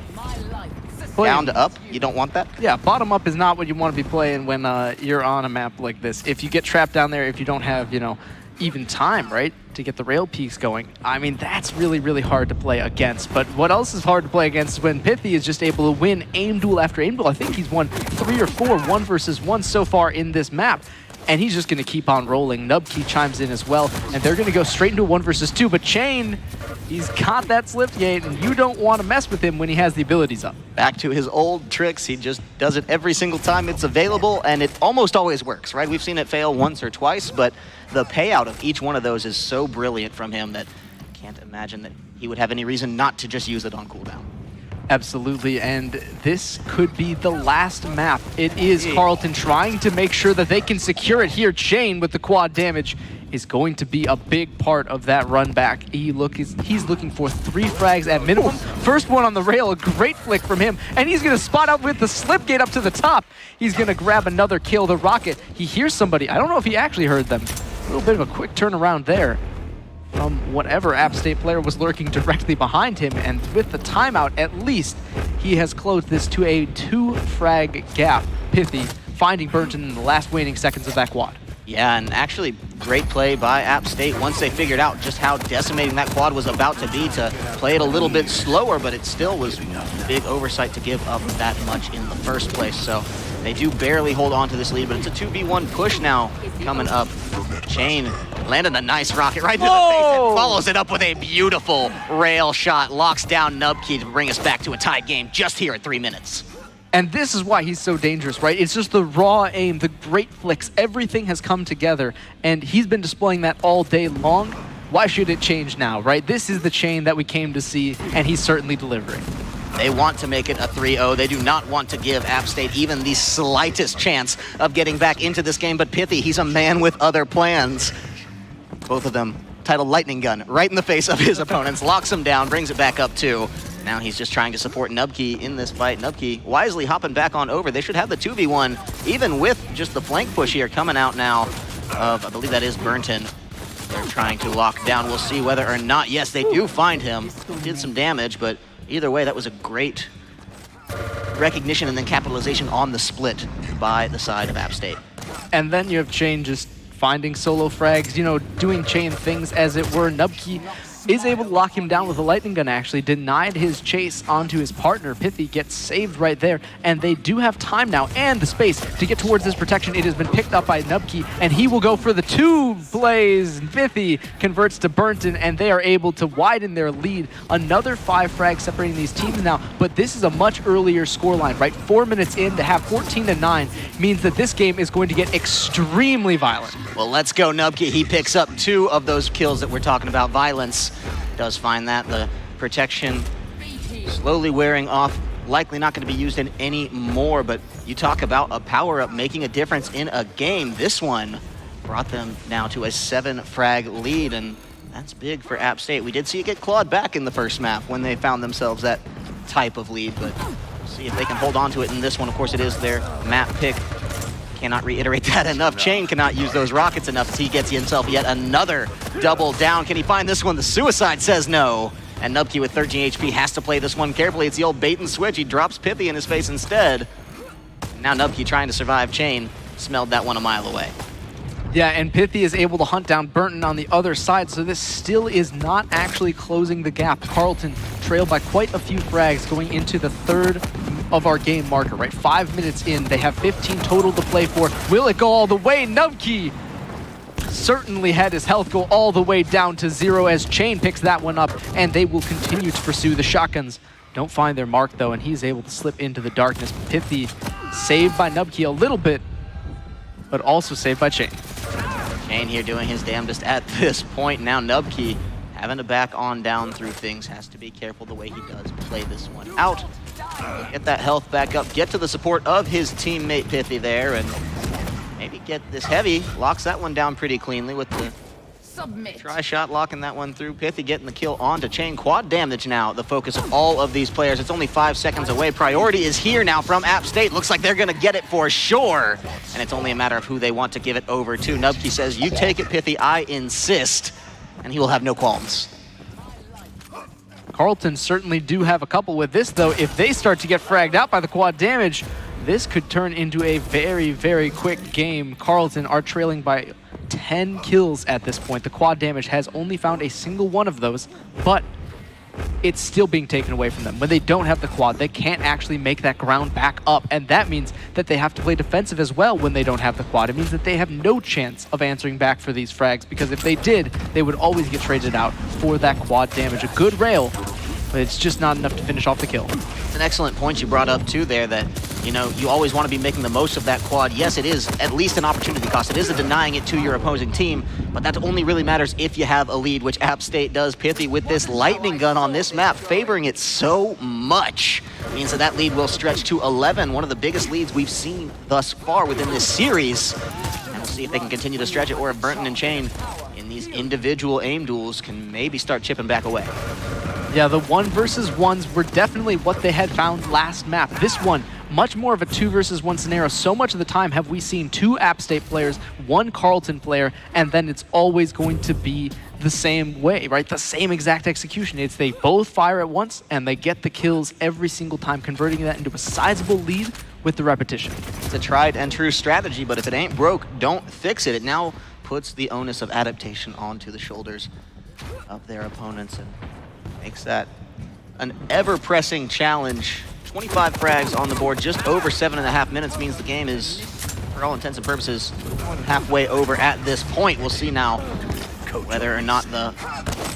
down to up. You don't want that? Yeah, bottom up is not what you want to be playing when you're on a map like this. If you get trapped down there, if you don't have, you know, even time, right, to get the rail peaks going, I mean, that's really, really hard to play against. But what else is hard to play against is when Pithy is just able to win aim duel after aim duel. I think he's won 3 or 4 1 versus 1 so far in this map. And he's just going to keep on rolling. Nubkey chimes in as well, and they're going to go straight into a 1 versus 2. But Chain, he's got that slip gate, and you don't want to mess with him when he has the abilities up. Back to his old tricks. He just does it every single time it's available, and it almost always works, right? We've seen it fail once or twice, but the payout of each one of those is so brilliant from him that I can't imagine that he would have any reason not to just use it on cooldown. Absolutely, and this could be the last map. It is Carleton trying to make sure that they can secure it here. Chain with the quad damage is going to be a big part of that run back. He's looking for 3 frags at minimum. First one on the rail, a great flick from him, and he's going to spot up with the slip gate up to the top. He's going to grab another kill, the rocket. He hears somebody. I don't know if he actually heard them. A little bit of a quick turnaround there from whatever App State player was lurking directly behind him, and with the timeout, at least he has closed this to a 2 frag gap. Pithy finding Burnton in the last waning seconds of that quad. Yeah, and actually great play by App State once they figured out just how decimating that quad was about to be, to play it a little bit slower, but it still was a big oversight to give up that much in the first place. So they do barely hold on to this lead, but it's a 2v1 push now coming up. Chain landed a nice rocket right into the face and follows it up with a beautiful rail shot. Locks down Nubkey to bring us back to a tied game just here at 3 minutes. And this is why he's so dangerous, right? It's just the raw aim, the great flicks, everything has come together, and he's been displaying that all day long. Why should it change now, right? This is the Chain that we came to see, and he's certainly delivering. They want to make it a 3-0. They do not want to give App State even the slightest chance of getting back into this game, but Pithy, he's a man with other plans. Both of them titled Lightning Gun right in the face of his opponents, locks him down, brings it back up 2. Now he's just trying to support Nubkey in this fight. Nubkey wisely hopping back on over. They should have the 2v1, even with just the flank push here coming out now of, I believe that is Burnton. They're trying to lock down. We'll see whether or not, yes, they do find him. Did some damage, but either way, that was a great recognition and then capitalization on the split by the side of App State. And then you have Chain just finding solo frags, you know, doing Chain things as it were. Nubkey is able to lock him down with a lightning gun, actually. Denied his chase onto his partner. Pithy gets saved right there, and they do have time now and the space to get towards this protection. It has been picked up by Nubkey, and he will go for the 2 plays. Pithy converts to Burnton, and they are able to widen their lead. Another 5 frags separating these teams now, but this is a much earlier scoreline, right? 4 minutes in to have 14-9 means that this game is going to get extremely violent. Well, let's go, Nubkey. He picks up 2 of those kills that we're talking about. Violence does find that. The protection slowly wearing off. Likely not going to be used in any more, but you talk about a power-up making a difference in a game. This one brought them now to a 7 frag lead, and that's big for App State. We did see it get clawed back in the first map when they found themselves that type of lead, but we'll see if they can hold on to it in this one. Of course, it is their map pick. Cannot reiterate that enough. Chain cannot use those rockets enough as he gets himself yet another double down. Can he find this one? The suicide says no. And Nubkey with 13 HP has to play this one carefully. It's the old bait and switch. He drops Pithy in his face instead. Now Nubkey trying to survive Chain. Smelled that one a mile away. Yeah, and Pithy is able to hunt down Burton on the other side, so this still is not actually closing the gap. Carleton trailed by quite a few frags going into the third of our game marker, right? 5 minutes in, they have 15 total to play for. Will it go all the way? Nubkey certainly had his health go all the way down to 0 as Chain picks that one up, and they will continue to pursue the shotguns. Don't find their mark though, and he's able to slip into the darkness. Pithy saved by Nubkey a little bit, but also saved by Chain. Chain here doing his damnedest at this point. Now Nubkey having to back on down through things. Has to be careful the way he does play this one out. Get that health back up. Get to the support of his teammate Pithy there, and maybe get this heavy. Locks that one down pretty cleanly with the try shot, locking that one through. Pithy getting the kill onto Chain. Quad damage now, the focus of all of these players. It's only 5 seconds away. Priority is here now from App State. Looks like they're gonna get it for sure. And it's only a matter of who they want to give it over to. Nubkey says, you take it, Pithy, I insist. And he will have no qualms. Carleton certainly do have a couple with this though. If they start to get fragged out by the quad damage, this could turn into a very, very quick game. Carleton are trailing by 10 kills at this point. The quad damage has only found a single one of those, but it's still being taken away from them. When they don't have the quad, they can't actually make that ground back up, and that means that they have to play defensive as well when they don't have the quad. It means that they have no chance of answering back for these frags, because if they did, they would always get traded out for that quad damage. A good rail, but it's just not enough to finish off the kill. It's an excellent point you brought up too there, that you always want to be making the most of that quad. Yes, it is at least an opportunity cost. It isn't denying it to your opposing team, but that only really matters if you have a lead, which App State does. Pithy with this lightning gun on this map, favoring it so much. It means that that lead will stretch to 11, one of the biggest leads we've seen thus far within this series. And we'll see if they can continue to stretch it, or if Burton and Chain in these individual aim duels can maybe start chipping back away. Yeah, the 1 versus 1s were definitely what they had found last map. This one, much more of a 2 versus 1 scenario. So much of the time have we seen 2 App State players, 1 Carleton player, and then it's always going to be the same way, right? The same exact execution. It's they both fire at once and they get the kills every single time, converting that into a sizable lead with the repetition. It's a tried and true strategy, but if it ain't broke, don't fix it. It now puts the onus of adaptation onto the shoulders of their opponents and makes that an ever-pressing challenge. 25 frags on the board, just over 7.5 minutes means the game is, for all intents and purposes, halfway over at this point. We'll see now whether or not the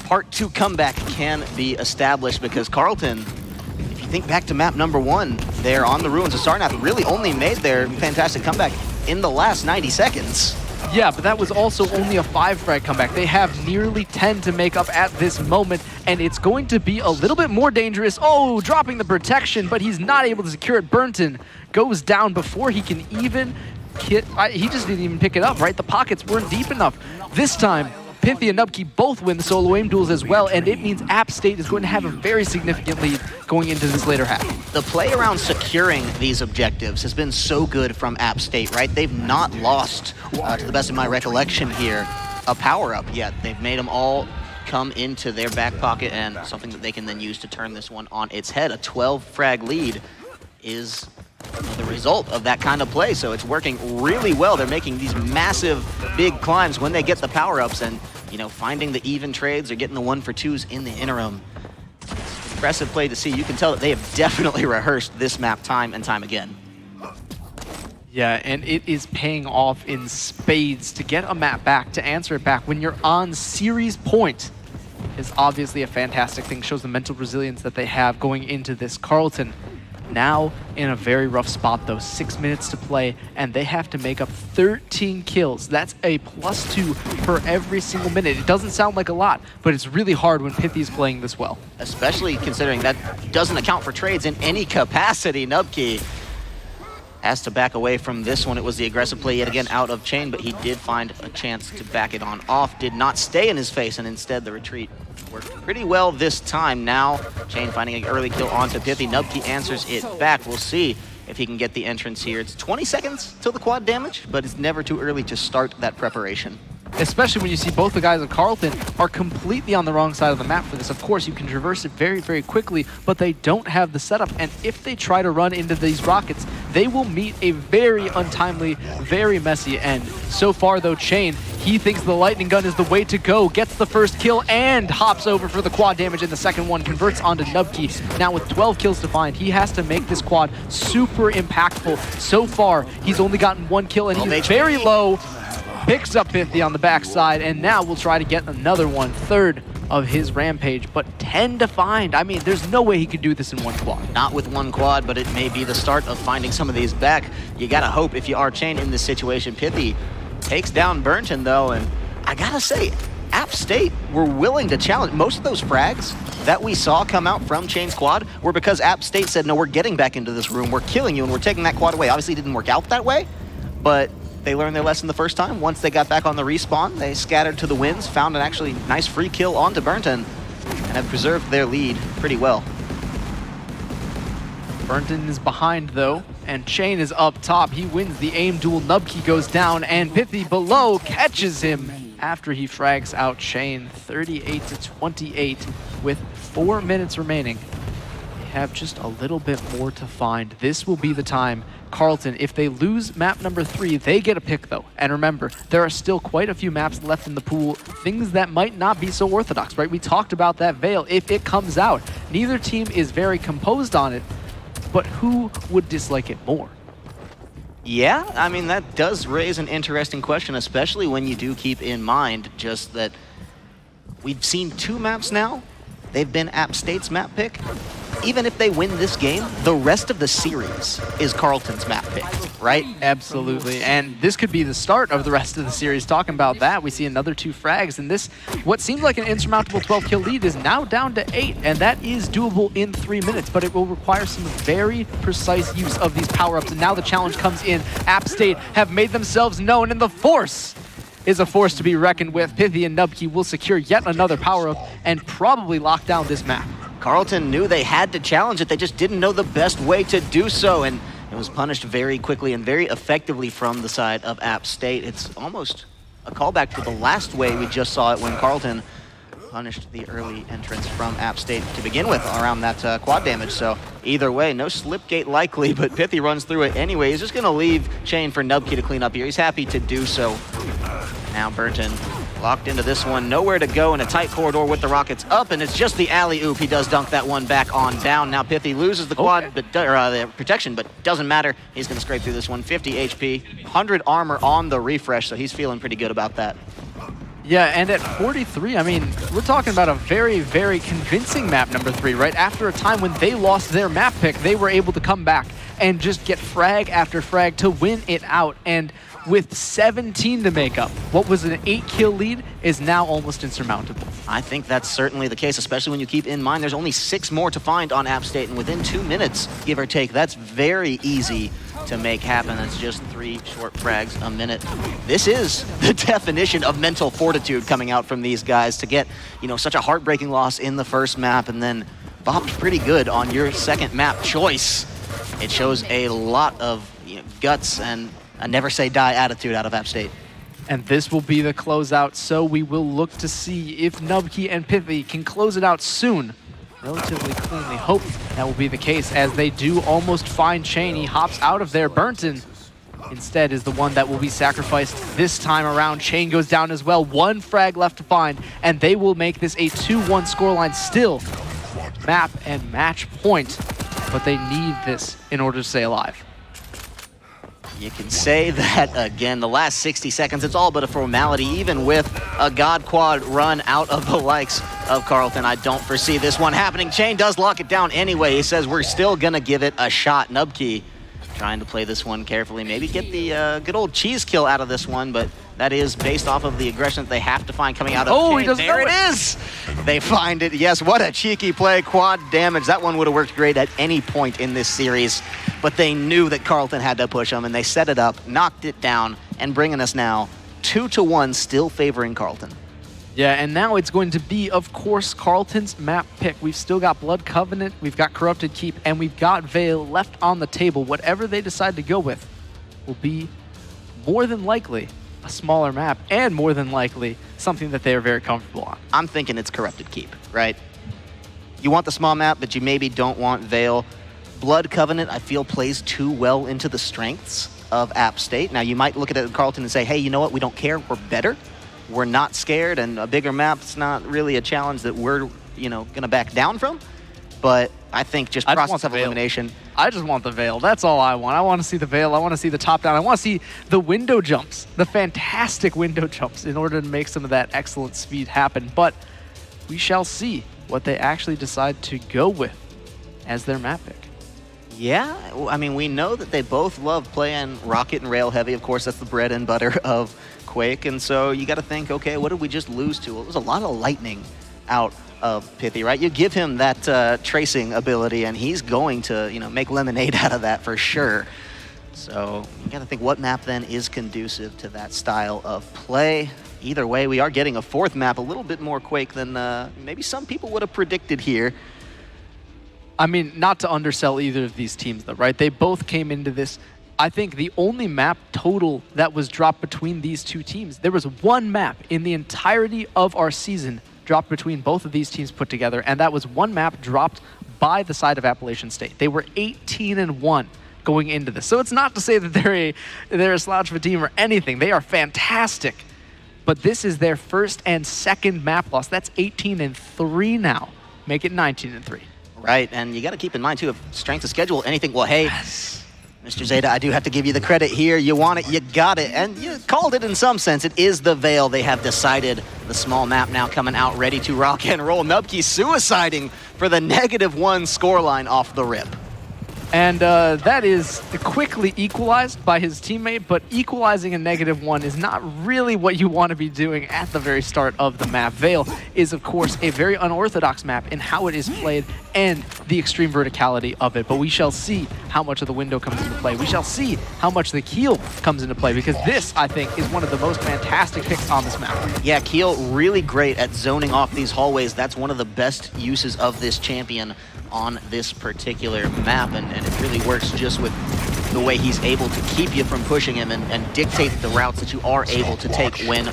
Part 2 comeback can be established, because Carleton, if you think back to map number 1, there on the Ruins of Sarnath, really only made their fantastic comeback in the last 90 seconds. Yeah, but that was also only a 5 frag comeback. They have nearly 10 to make up at this moment, and it's going to be a little bit more dangerous. Oh, dropping the protection, but he's not able to secure it. Burnton goes down before he can even he just didn't even pick it up, right? The pockets weren't deep enough. This time, Pithy and Nubkey both win the solo aim duels as well, and it means App State is going to have a very significant lead going into this later half. The play around securing these objectives has been so good from App State, right? They've not lost, to the best of my recollection here, a power-up yet. They've made them all come into their back pocket, and something that they can then use to turn this one on its head. A 12 frag lead is the result of that kind of play, so it's working really well. They're making these massive, big climbs when they get the power-ups, and finding the even trades or getting the 1-for-2s in the interim. It's impressive play to see. You can tell that they have definitely rehearsed this map time and time again. Yeah, and it is paying off in spades. To get a map back, to answer it back when you're on series point is obviously a fantastic thing. Shows the mental resilience that they have going into this. Carleton now in a very rough spot though. 6 minutes to play, and they have to make up 13 kills. That's a +2 for every single minute. It doesn't sound like a lot, but it's really hard when Pithy's playing this well. Especially considering that doesn't account for trades in any capacity. Nubkey has to back away from this one. It was the aggressive play yet again out of Chain, but he did find a chance to back it on off. Did not stay in his face, and instead the retreat worked pretty well this time. Now Chain finding an early kill onto Pithy. Nubkey answers it back. We'll see if he can get the entrance here. It's 20 seconds till the quad damage, but it's never too early to start that preparation. especially when you see both the guys of Carleton are completely on the wrong side of the map for this. Of course, you can traverse it very, very quickly, but they don't have the setup. And if they try to run into these rockets, they will meet a very untimely, very messy end. So far, though, Chain, he thinks the lightning gun is the way to go, gets the first kill, and hops over for the quad damage in the second one, converts onto Nubkey. Now with 12 kills to find, he has to make this quad super impactful. So far, he's only gotten 1 kill, and he's very low. Picks up 50 on the backside, and now we'll try to get another one, third of his rampage, but 10 to find. I mean, there's no way he could do this in 1 quad. Not with 1 quad, but it may be the start of finding some of these back. You gotta hope if you are Chain in this situation. Pithy takes down Burnton, though, and I gotta say, App State were willing to challenge. Most of those frags that we saw come out from Chain's quad were because App State said, no, we're getting back into this room, we're killing you, and we're taking that quad away. Obviously, it didn't work out that way, but they learned their lesson the first time. Once they got back on the respawn, they scattered to the winds, found an actually nice free kill onto Burnton, and have preserved their lead pretty well. Burnton is behind, though, and Chain is up top. He wins the aim duel. Nubkey goes down, and Pithy below catches him after he frags out Chain. 38 to 28 with 4 minutes remaining. They have just a little bit more to find. This will be the time. Carleton, if they lose map number 3, they get a pick, though. And remember, there are still quite a few maps left in the pool, things that might not be so orthodox, right? We talked about that Veil. If it comes out, neither team is very composed on it, but who would dislike it more? Yeah, I mean, that does raise an interesting question, especially when you do keep in mind just that we've seen 2 maps now. They've been App State's map pick. Even if they win this game, the rest of the series is Carleton's map pick, right? Absolutely, and this could be the start of the rest of the series. Talking about that, we see another 2 frags, and this, what seems like an insurmountable 12-kill lead, is now down to 8, and that is doable in 3 minutes, but it will require some very precise use of these power-ups, and now the challenge comes in. App State have made themselves known, and the Force is a force to be reckoned with. Pithy and Nubkey will secure yet another power-up and probably lock down this map. Carleton knew they had to challenge it. They just didn't know the best way to do so, and it was punished very quickly and very effectively from the side of App State. It's almost a callback to the last way we just saw it when Carleton punished the early entrance from App State to begin with around that quad damage. So either way, no slipgate likely, but Pithy runs through it anyway. He's just going to leave Chain for Nubkey to clean up here. He's happy to do so. Now Burnton locked into this one, nowhere to go in a tight corridor with the rockets up, and it's just the alley-oop. He does dunk that one back on down. Now Pithy loses the quad, but the protection, but doesn't matter. He's going to scrape through this one. 50 HP, 100 armor on the refresh, so he's feeling pretty good about that. Yeah, and at 43, I mean, we're talking about a very, very convincing map number 3, right? After a time when they lost their map pick, they were able to come back and just get frag after frag to win it out. And with 17 to make up, what was an 8-kill lead is now almost insurmountable. I think that's certainly the case, especially when you keep in mind there's only 6 more to find on App State, and within 2 minutes, give or take, that's very easy to make happen. That's just 3 short frags a minute. This is the definition of mental fortitude coming out from these guys to get, you know, such a heartbreaking loss in the first map and then bopped pretty good on your second map choice. It shows a lot of, you know, guts and a never say die attitude out of App State. And this will be the closeout, so we will look to see if Nubkey and Pithy can close it out soon. Relatively cleanly. Hope that will be the case as they do almost find Chain. He hops out of there. Burnton instead is the one that will be sacrificed this time around. Chain goes down as well. 1 frag left to find, and they will make this a 2-1 scoreline. Still map and match point, but they need this in order to stay alive. You can say that again, the last 60 seconds, it's all but a formality, even with a God Quad run out of the likes of Carleton. I don't foresee this one happening. Chain does lock it down anyway. He says we're still gonna give it a shot. Nubkey trying to play this one carefully, maybe get the good old cheese kill out of this one, but that is based off of the aggression that they have to find coming out of Chain. He doesn't there know it is! They find it. Yes, what a cheeky play. Quad damage. That one would have worked great at any point in this series, but they knew that Carleton had to push them, and they set it up, knocked it down, and bringing us now 2-1, still favoring Carleton. Yeah, and now it's going to be, of course, Carleton's map pick. We've still got Blood Covenant, we've got Corrupted Keep, and we've got Veil left on the table. Whatever they decide to go with will be more than likely a smaller map, and more than likely something that they are very comfortable on. I'm thinking it's Corrupted Keep, right? You want the small map, but you maybe don't want Veil. Blood Covenant, I feel, plays too well into the strengths of App State. Now, you might look at it at Carleton and say, hey, you know what? We don't care. We're better. We're not scared, and a bigger map's not really a challenge that we're, you know, going to back down from. But I think just process of elimination. I just want the Veil. That's all I want. I want to see the Veil. I want to see the top down. I want to see the window jumps, the fantastic window jumps, in order to make some of that excellent speed happen. But we shall see what they actually decide to go with as their map pick. Yeah, I mean, we know that they both love playing Rocket and Rail Heavy. Of course, that's the bread and butter of Quake. And so you got to think, okay, what did we just lose to? Well, it was a lot of lightning out of Pithy, right? You give him that tracing ability, and he's going to, you know, make lemonade out of that for sure. So you got to think, what map then is conducive to that style of play? Either way, we are getting a fourth map, a little bit more Quake than maybe some people would have predicted here. I mean, not to undersell either of these teams, though, right? They both came into this. I think the only map total that was dropped between these two teams, there was one map in the entirety of our season dropped between both of these teams put together, and that was one map dropped by the side of Appalachian State. They were 18-1 going into this. So it's not to say that they're a slouch of a team or anything. They are fantastic. But this is their first and second map loss. That's 18-3 now. Make it 19-3. Right, and you got to keep in mind, too, if strength of schedule, anything, well, hey, Mr. Zeta, I do have to give you the credit here. You want it, you got it, and you called it in some sense. It is the Veil. They have decided the small map now coming out ready to rock and roll. Nubkey suiciding for the -1 scoreline off the rip. And that is quickly equalized by his teammate, but equalizing a -1 is not really what you want to be doing at the very start of the map. Veil is, of course, a very unorthodox map in how it is played and the extreme verticality of it. But we shall see how much of the window comes into play. We shall see how much the Keel comes into play, because this, I think, is one of the most fantastic picks on this map. Yeah, Keel really great at zoning off these hallways. That's one of the best uses of this champion on this particular map, and it really works just with the way he's able to keep you from pushing him and dictate the routes that you are able to take when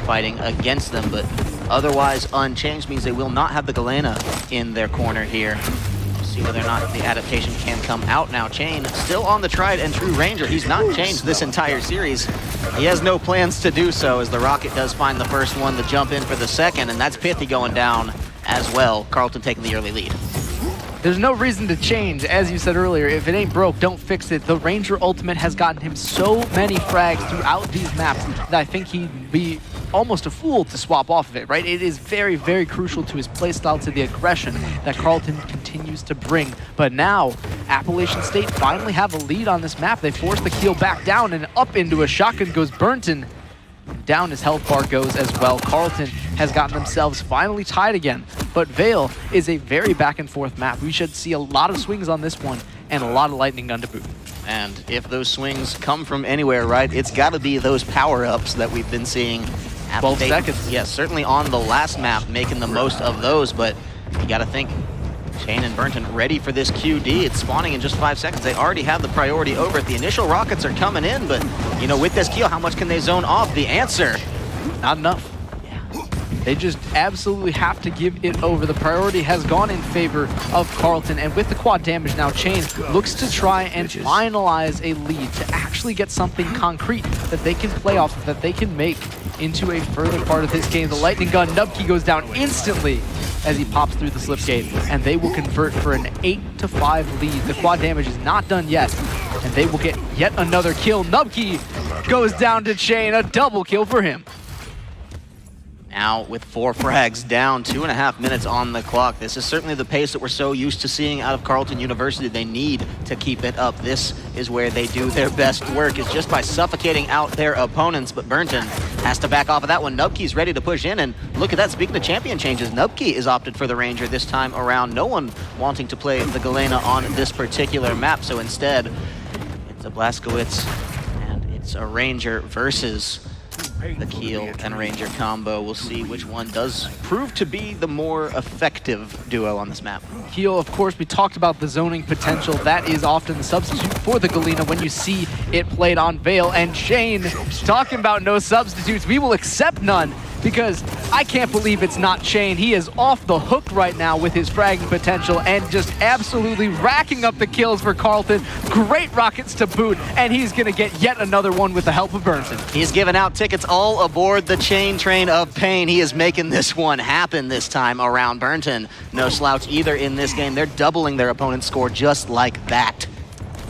fighting against them. But otherwise unchanged means they will not have the Galena in their corner here. We'll see whether or not the adaptation can come out now. Chain still on the tried and true Ranger. He's not changed this entire series. He has no plans to do so, as the Rocket does find the first one to jump in for the second, and that's Pithy going down as well. Carleton taking the early lead. There's no reason to change. As you said earlier, if it ain't broke, don't fix it. The Ranger ultimate has gotten him so many frags throughout these maps that I think he'd be almost a fool to swap off of it, right? It is very, very crucial to his playstyle, to the aggression that Carleton continues to bring. But now, Appalachian State finally have a lead on this map. They force the Keel back down, and up into a shotgun goes Burnton. Down his health bar goes as well. Carleton has gotten themselves finally tied again. But Veil is a very back and forth map. We should see a lot of swings on this one and a lot of lightning gun to boot. And if those swings come from anywhere, right, it's got to be those power-ups that we've been seeing. 12 seconds. Yeah, certainly on the last map, making the most of those. But you got to think, Chain and Burnton ready for this QD. It's spawning in just 5 seconds. They already have the priority over it. The initial rockets are coming in, but, you know, with this Keel, how much can they zone off? The answer, not enough. They just absolutely have to give it over. The priority has gone in favor of Carleton, and with the quad damage now, Chain looks to try and finalize a lead to actually get something concrete that they can play off of, that they can make into a further part of this game. The lightning gun, Nubkey goes down instantly as he pops through the slip gate, and they will convert for an 8-5 lead. The quad damage is not done yet, and they will get yet another kill. Nubkey goes down to Chain, a double kill for him. Now with 4 frags down, 2.5 minutes on the clock. This is certainly the pace that we're so used to seeing out of Carleton University. They need to keep it up. This is where they do their best work, is just by suffocating out their opponents. But Burnton has to back off of that one. Nubkey's ready to push in, and look at that. Speaking of champion changes, Nubkey is opted for the Ranger this time around. No one wanting to play the Galena on this particular map, so instead it's a Blazkowicz and it's a Ranger versus the Keel and Ranger combo. We'll see which one does prove to be the more effective duo on this map. Keel, of course, we talked about the zoning potential. That is often the substitute for the Galena when you see it played on Veil. And Shane, talking about no substitutes, we will accept none, because I can't believe it's not Shane. He is off the hook right now with his fragging potential and just absolutely racking up the kills for Carleton. Great rockets to boot, and he's going to get yet another one with the help of Burnson. He's giving out tickets all aboard the chain train of pain. He is making this one happen this time around. Burnton, no slouch either in this game. They're doubling their opponent's score just like that.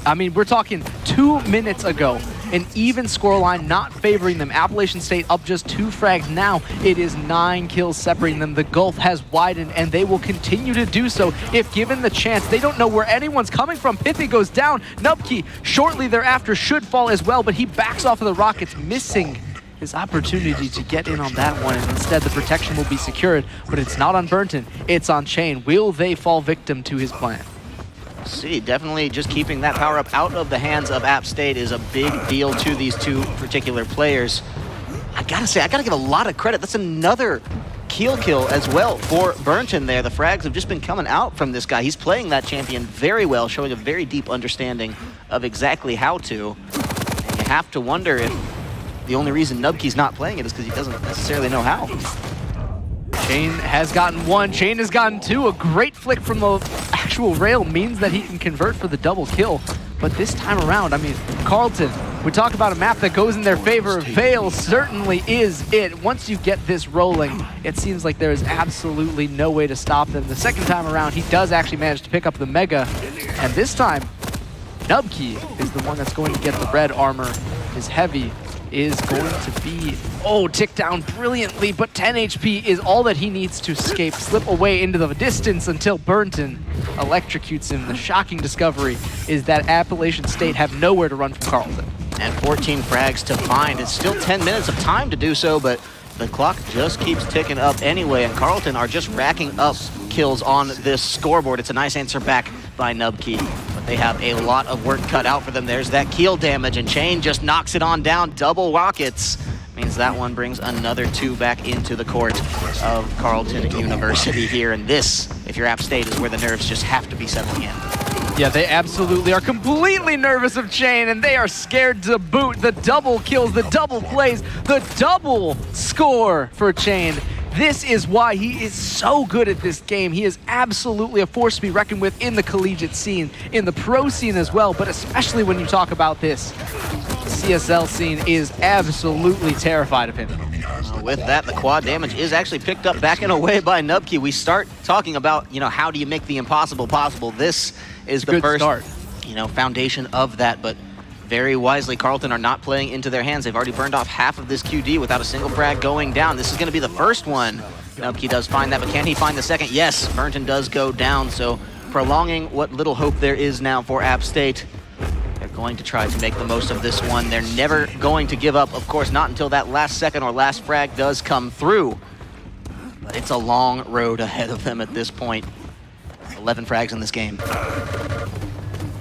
I mean, we're talking 2 minutes ago. An even scoreline not favoring them. Appalachian State up just 2 frags. Now it is 9 kills separating them. The gulf has widened, and they will continue to do so if given the chance. They don't know where anyone's coming from. Pithy goes down. Nubkey shortly thereafter should fall as well, but he backs off of the rockets, missing his opportunity to get in on that one, and instead the protection will be secured. But it's not on Burnton, it's on Chain. Will they fall victim to his plan? See, definitely just keeping that power up out of the hands of App State is a big deal to these two particular players. I gotta say, I gotta give a lot of credit. That's another kill as well for Burnton there. The frags have just been coming out from this guy. He's playing that champion very well, showing a very deep understanding of exactly how to. And you have to wonder if the only reason Nubkey's not playing it is because he doesn't necessarily know how. Chain has gotten 1, Chain has gotten 2. A great flick from the actual rail means that he can convert for the double kill. But this time around, I mean, Carleton, we talk about a map that goes in their favor. Veil certainly is it. Once you get this rolling, it seems like there is absolutely no way to stop them. The second time around, he does actually manage to pick up the Mega. And this time, Nubkey is the one that's going to get the red armor. His heavy is going to be, ticked down brilliantly, but 10 HP is all that he needs to escape, slip away into the distance until Burnton electrocutes him. The shocking discovery is that Appalachian State have nowhere to run from Carleton. And 14 frags to find. It's still 10 minutes of time to do so, but the clock just keeps ticking up anyway, and Carleton are just racking up kills on this scoreboard. It's a nice answer back by Nubkey, but they have a lot of work cut out for them. There's that keel damage, and Chain just knocks it on down. Double rockets means that one brings another 2 back into the court of Carleton University here. And this, if you're App State, is where the nerves just have to be settling in. Yeah, they absolutely are completely nervous of Chain, and they are scared to boot. The double kills, the double plays, the double score for Chain. This is why he is so good at this game. He is absolutely a force to be reckoned with in the collegiate scene, in the pro scene as well, but especially when you talk about this. The CSL scene is absolutely terrified of him. With that, the quad damage is actually picked up back and away by Nubkey. We start talking about, how do you make the impossible possible? This is the first start. Foundation of that, but very wisely, Carleton are not playing into their hands. They've already burned off half of this QD without a single frag going down. This is going to be the first one. Nubkey does find that, but can he find the second? Yes, Burnton does go down, so prolonging what little hope there is now for App State. They're going to try to make the most of this one. They're never going to give up, of course, not until that last second or last frag does come through. But it's a long road ahead of them at this point. 11 frags in this game.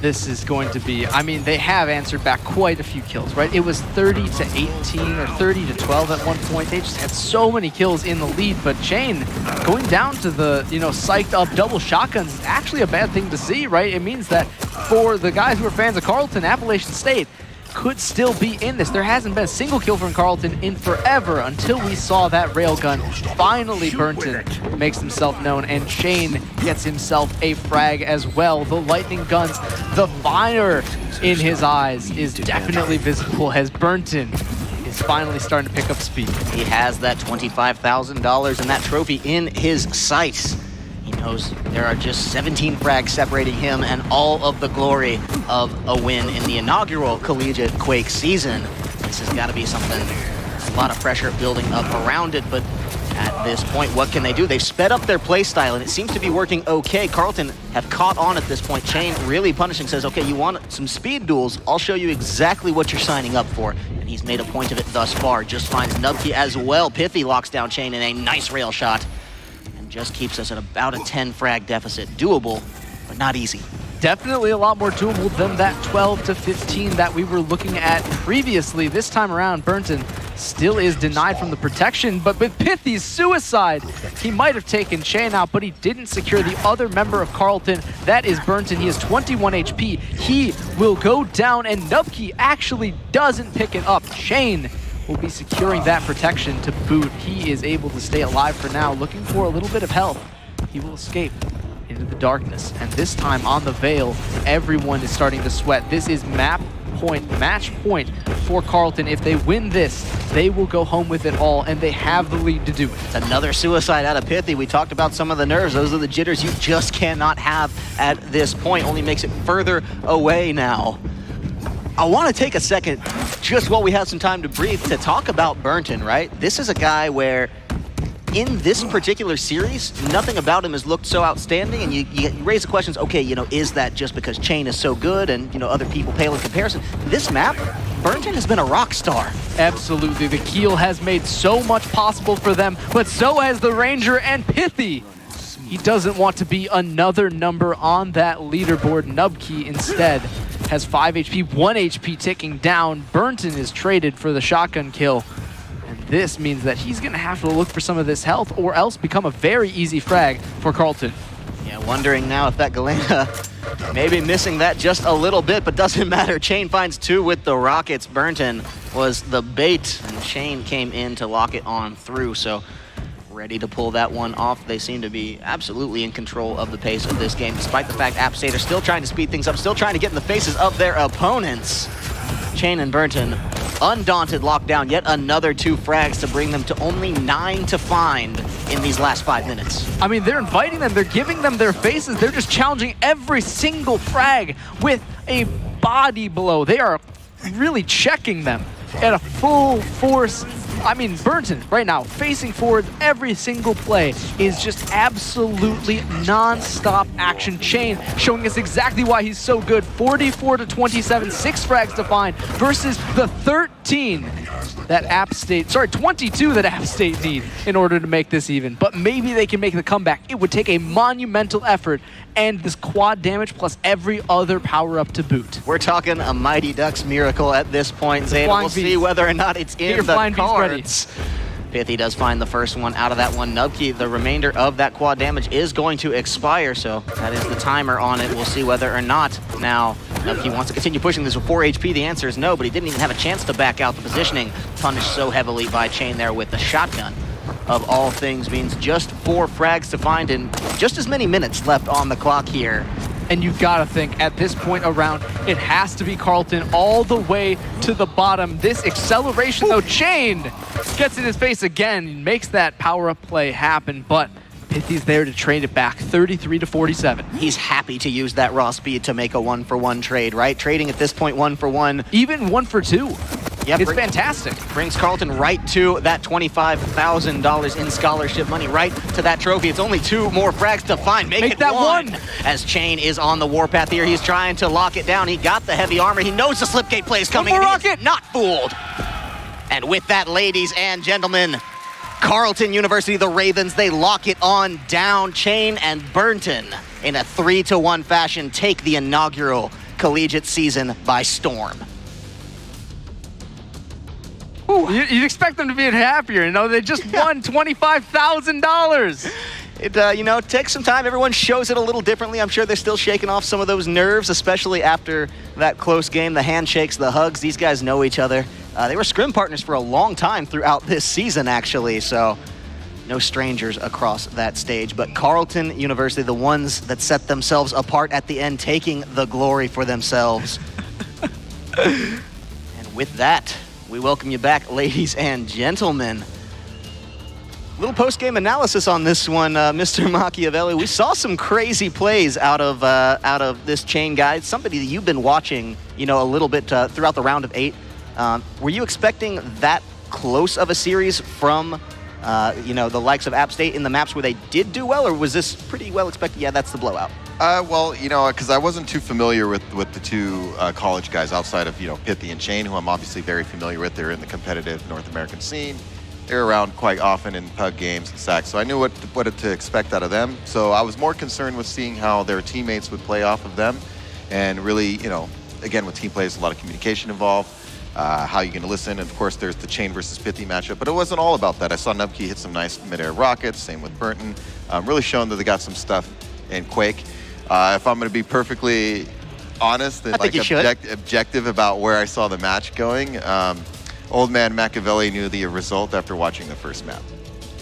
This is going to be, they have answered back quite a few kills, right? It was 30 to 18 or 30 to 12 at one point. They just had so many kills in the lead, but Chain going down to the, psyched up double shotguns is actually a bad thing to see, right? It means that for the guys who are fans of Carleton, Appalachian State could still be in this. There hasn't been a single kill from Carleton in forever until we saw that railgun. Finally, Burnton makes himself known, and Shane gets himself a frag as well. The lightning guns, the fire in his eyes is definitely visible as Burnton is finally starting to pick up speed. He has that $25,000 and that trophy in his sights. He knows there are just 17 frags separating him and all of the glory of a win in the inaugural Collegiate Quake season. This has got to be something, a lot of pressure building up around it, but at this point, what can they do? They've sped up their play style, and it seems to be working okay. Carleton have caught on at this point. Chain really punishing, says, okay, you want some speed duels? I'll show you exactly what you're signing up for. And he's made a point of it thus far. Just finds Nubkey as well. Pithy locks down Chain in a nice rail shot. Just keeps us at about a 10 frag deficit. Doable, but not easy. definitely a lot more doable than that 12 to 15 that we were looking at previously. This time around, Burnton still is denied from the protection, but with Pithy's suicide, he might have taken Chain out, but he didn't secure the other member of Carleton. That is Burnton. He has 21 HP. He will go down, and Nubkey actually doesn't pick it up. Chain will be securing that protection to boot. He is able to stay alive for now, looking for a little bit of health. He will escape into the darkness, and this time on the Veil, everyone is starting to sweat. This is match point for Carleton. If they win this, they will go home with it all, and they have the lead to do it. Another suicide out of Pithy. We talked about some of the nerves. Those are the jitters you just cannot have at this point. Only makes it further away now. I want to take a second, just while we have some time to breathe, to talk about Burnton, right? This is a guy where in this particular series, nothing about him has looked so outstanding, and you raise the questions, okay, you know, is that just because Chain is so good and, you know, other people pale in comparison? This map, Burnton has been a rock star. Absolutely. The Keel has made so much possible for them, but so has the Ranger and Pithy. He doesn't want to be another number on that leaderboard. Nubkey instead has 5 HP, 1 HP ticking down. Burnton is traded for the shotgun kill. And this means that he's going to have to look for some of this health or else become a very easy frag for Carleton. Yeah, wondering now if that Galena maybe missing that just a little bit, but doesn't matter. Chain finds 2 with the rockets. Burnton was the bait, and Chain came in to lock it on through, so ready to pull that one off. They seem to be absolutely in control of the pace of this game, despite the fact App State are still trying to speed things up, still trying to get in the faces of their opponents. Chain and Burnton, undaunted, locked down yet another 2 frags to bring them to only 9 to find in these last 5 minutes. I mean, they're inviting them, they're giving them their faces, they're just challenging every single frag with a body blow. They are really checking them at a full force. I mean, Burnton right now facing forward every single play is just absolutely non-stop action. Chain showing us exactly why he's so good. 44 to 27, 6 frags to find versus the 13 that App State, sorry, 22 that App State need in order to make this even. But maybe they can make the comeback. It would take a monumental effort and this quad damage plus every other power-up to boot. We're talking a Mighty Ducks miracle at this point, Zayda. We'll see whether or not it's in the cards. Pithy does find the first one out of that one. Nubkey, the remainder of that quad damage is going to expire, so that is the timer on it. We'll see whether or not now Nubkey wants to continue pushing this with 4 HP. The answer is no, but he didn't even have a chance to back out. The positioning punished so heavily by Chain there with the shotgun. Of all things means just 4 frags to find and just as many minutes left on the clock here. And you've got to think, at this point around, it has to be Carleton all the way to the bottom. This acceleration, though, Chain gets in his face again and makes that power-up play happen, but Pithy's there to trade it back, 33 to 47. He's happy to use that raw speed to make a 1-for-1 trade, right? Trading at this point 1-for-1. Even 1-for-2. Yeah, it's fantastic. Brings Carleton right to that $25,000 in scholarship money, right to that trophy. It's only 2 more frags to find. Make it that one. As Chain is on the warpath here. He's trying to lock it down. He got the heavy armor. He knows the slipgate play is coming. And he's not fooled. And with that, ladies and gentlemen, Carleton University, the Ravens, they lock it on down. Chain and Burnton, in a 3-1 fashion, take the inaugural collegiate season by storm. You'd expect them to be happier, you know? They just won $25,000. It, you know, takes some time. Everyone shows it a little differently. I'm sure they're still shaking off some of those nerves, especially after that close game, the handshakes, the hugs. These guys know each other. They were scrim partners for a long time throughout this season, actually, so no strangers across that stage. But Carleton University, the ones that set themselves apart at the end, taking the glory for themselves. And with that, we welcome you back, ladies and gentlemen. Little post-game analysis on this one, Mr. Machiavelli. We saw some crazy plays out of this Chain guy. Somebody that you've been watching, you know, a little bit throughout the round of 8. Were you expecting that close of a series from, you know, the likes of App State in the maps where they did do well, or was this pretty well expected? Yeah, that's the blowout. Well, you know, because I wasn't too familiar with the 2 college guys outside of, you know, Pithy and Chain, who I'm obviously very familiar with. They're in the competitive North American scene. they're around quite often in pug games and SAC, so I knew what to expect out of them. So I was more concerned with seeing how their teammates would play off of them, and really, you know, again, with team play, there's a lot of communication involved. How you're going to listen, and of course there's the Chain versus Pithy matchup, but it wasn't all about that. I saw Nubkey hit some nice mid-air rockets, same with Burton, really showing that they got some stuff in Quake. If I'm going to be perfectly honest and like objective about where I saw the match going, old man Machiavelli knew the result after watching the first map.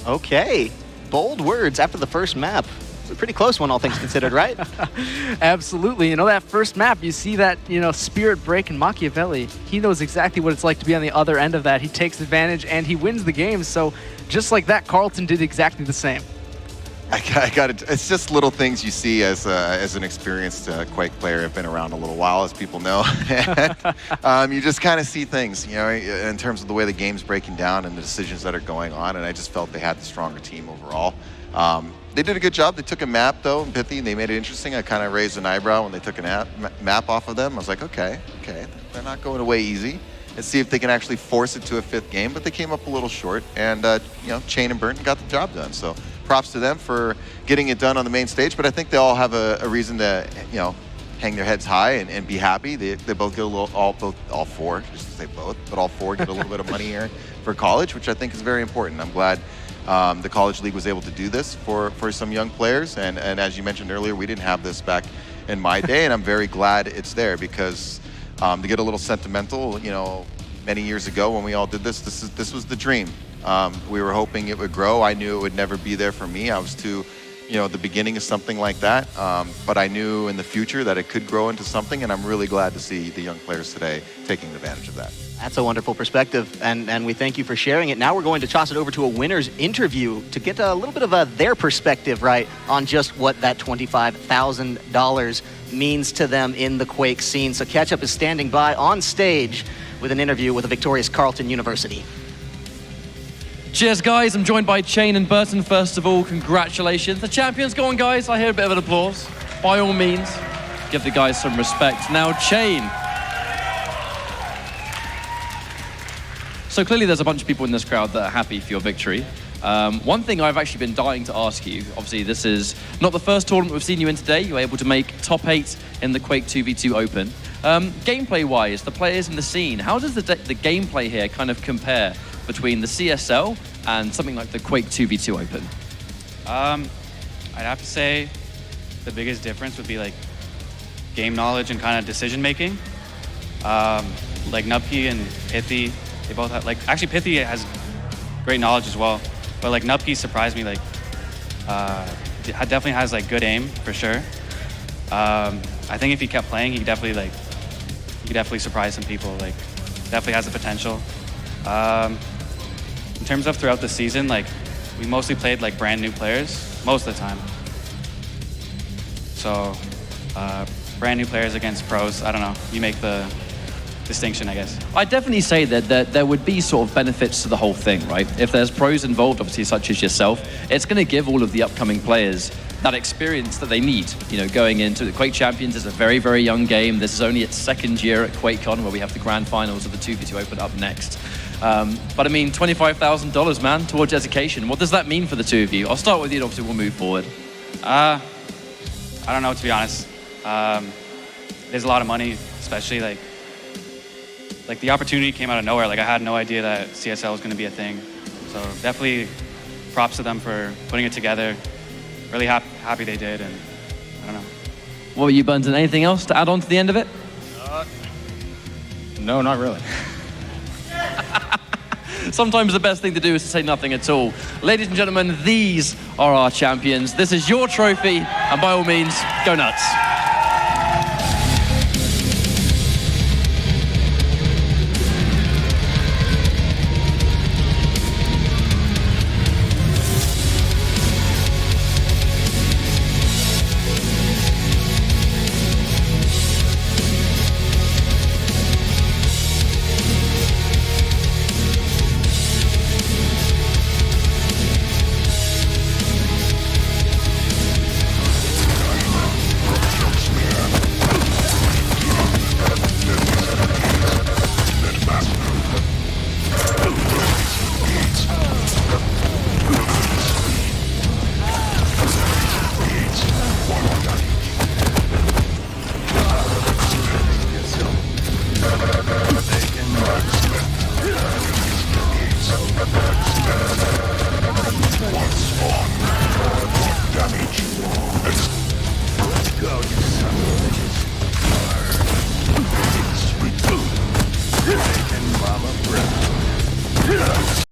Okay, bold words after the first map. It's a pretty close one, all things considered, right? Absolutely. You know, that first map, you see that, you know, spirit break in Machiavelli. He knows exactly what it's like to be on the other end of that. He takes advantage and he wins the game. So just like that, Carleton did exactly the same. I got it. It's just little things you see as an experienced Quake player. I've been around a little while, as people know. You just kind of see things, you know, in terms of the way the game's breaking down and the decisions that are going on. And I just felt they had the stronger team overall. They did a good job. They took a map, though, in Pithy, and they made it interesting. I kind of raised an eyebrow when they took a map off of them. I was like, okay, they're not going away easy. Let's see if they can actually force it to a 5th game. But they came up a little short, and you know, Chain and Burton got the job done. So props to them for getting it done on the main stage. But I think they all have a reason to, you know, hang their heads high and be happy. They both get a little, all four, just to say both, but all four get a little bit of money here for college, which I think is very important. I'm glad the College League was able to do this for some young players. And as you mentioned earlier, we didn't have this back in my day, and I'm very glad it's there because to get a little sentimental, you know, many years ago when we all did this was the dream. We were hoping it would grow. I knew it would never be there for me. I was too, you know, the beginning of something like that. But I knew in the future that it could grow into something, and I'm really glad to see the young players today taking advantage of that. That's a wonderful perspective, and we thank you for sharing it. Now we're going to toss it over to a winner's interview to get a little bit of their perspective, right, on just what that $25,000 means to them in the Quake scene. So Ketchup is standing by on stage with an interview with a victorious Carleton University. Cheers, guys. I'm joined by Chain and Burton. First of all, congratulations. The champions, go on, guys. I hear a bit of an applause. By all means, give the guys some respect. Now, Chain. So clearly there's a bunch of people in this crowd that are happy for your victory. One thing I've actually been dying to ask you, obviously this is not the first tournament we've seen you in today. You were able to make top 8 in the Quake 2v2 Open. Gameplay-wise, the players in the scene, how does the gameplay here kind of compare between the CSL and something like the Quake 2v2 Open? I'd have to say the biggest difference would be like game knowledge and kind of decision making. Like Nubkey and Pithy, they both have, like, actually Pithy has great knowledge as well, but like Nubkey surprised me, like definitely has like good aim for sure. I think if he kept playing, he could definitely surprise some people. Like, definitely has the potential. In terms of throughout the season, like, we mostly played like brand new players most of the time. So, brand new players against pros, I don't know, you make the distinction, I guess. I'd definitely say that there would be sort of benefits to the whole thing, right? If there's pros involved, obviously such as yourself, it's going to give all of the upcoming players that experience that they need. You know, going into the Quake Champions is a very, very young game. This is only its 2nd year at Quakecon, where we have the grand finals of the 2v2 Open up next. But I mean, $25,000, man, towards education. What does that mean for the two of you? I'll start with you, and obviously we'll move forward. I don't know, to be honest. There's a lot of money, especially like the opportunity came out of nowhere. Like, I had no idea that CSL was going to be a thing. So definitely props to them for putting it together. Really happy they did, and I don't know. What were you, Bunton? Anything else to add on to the end of it? No, not really. Sometimes the best thing to do is to say nothing at all. Ladies and gentlemen, these are our champions. This is your trophy, and by all means, go nuts.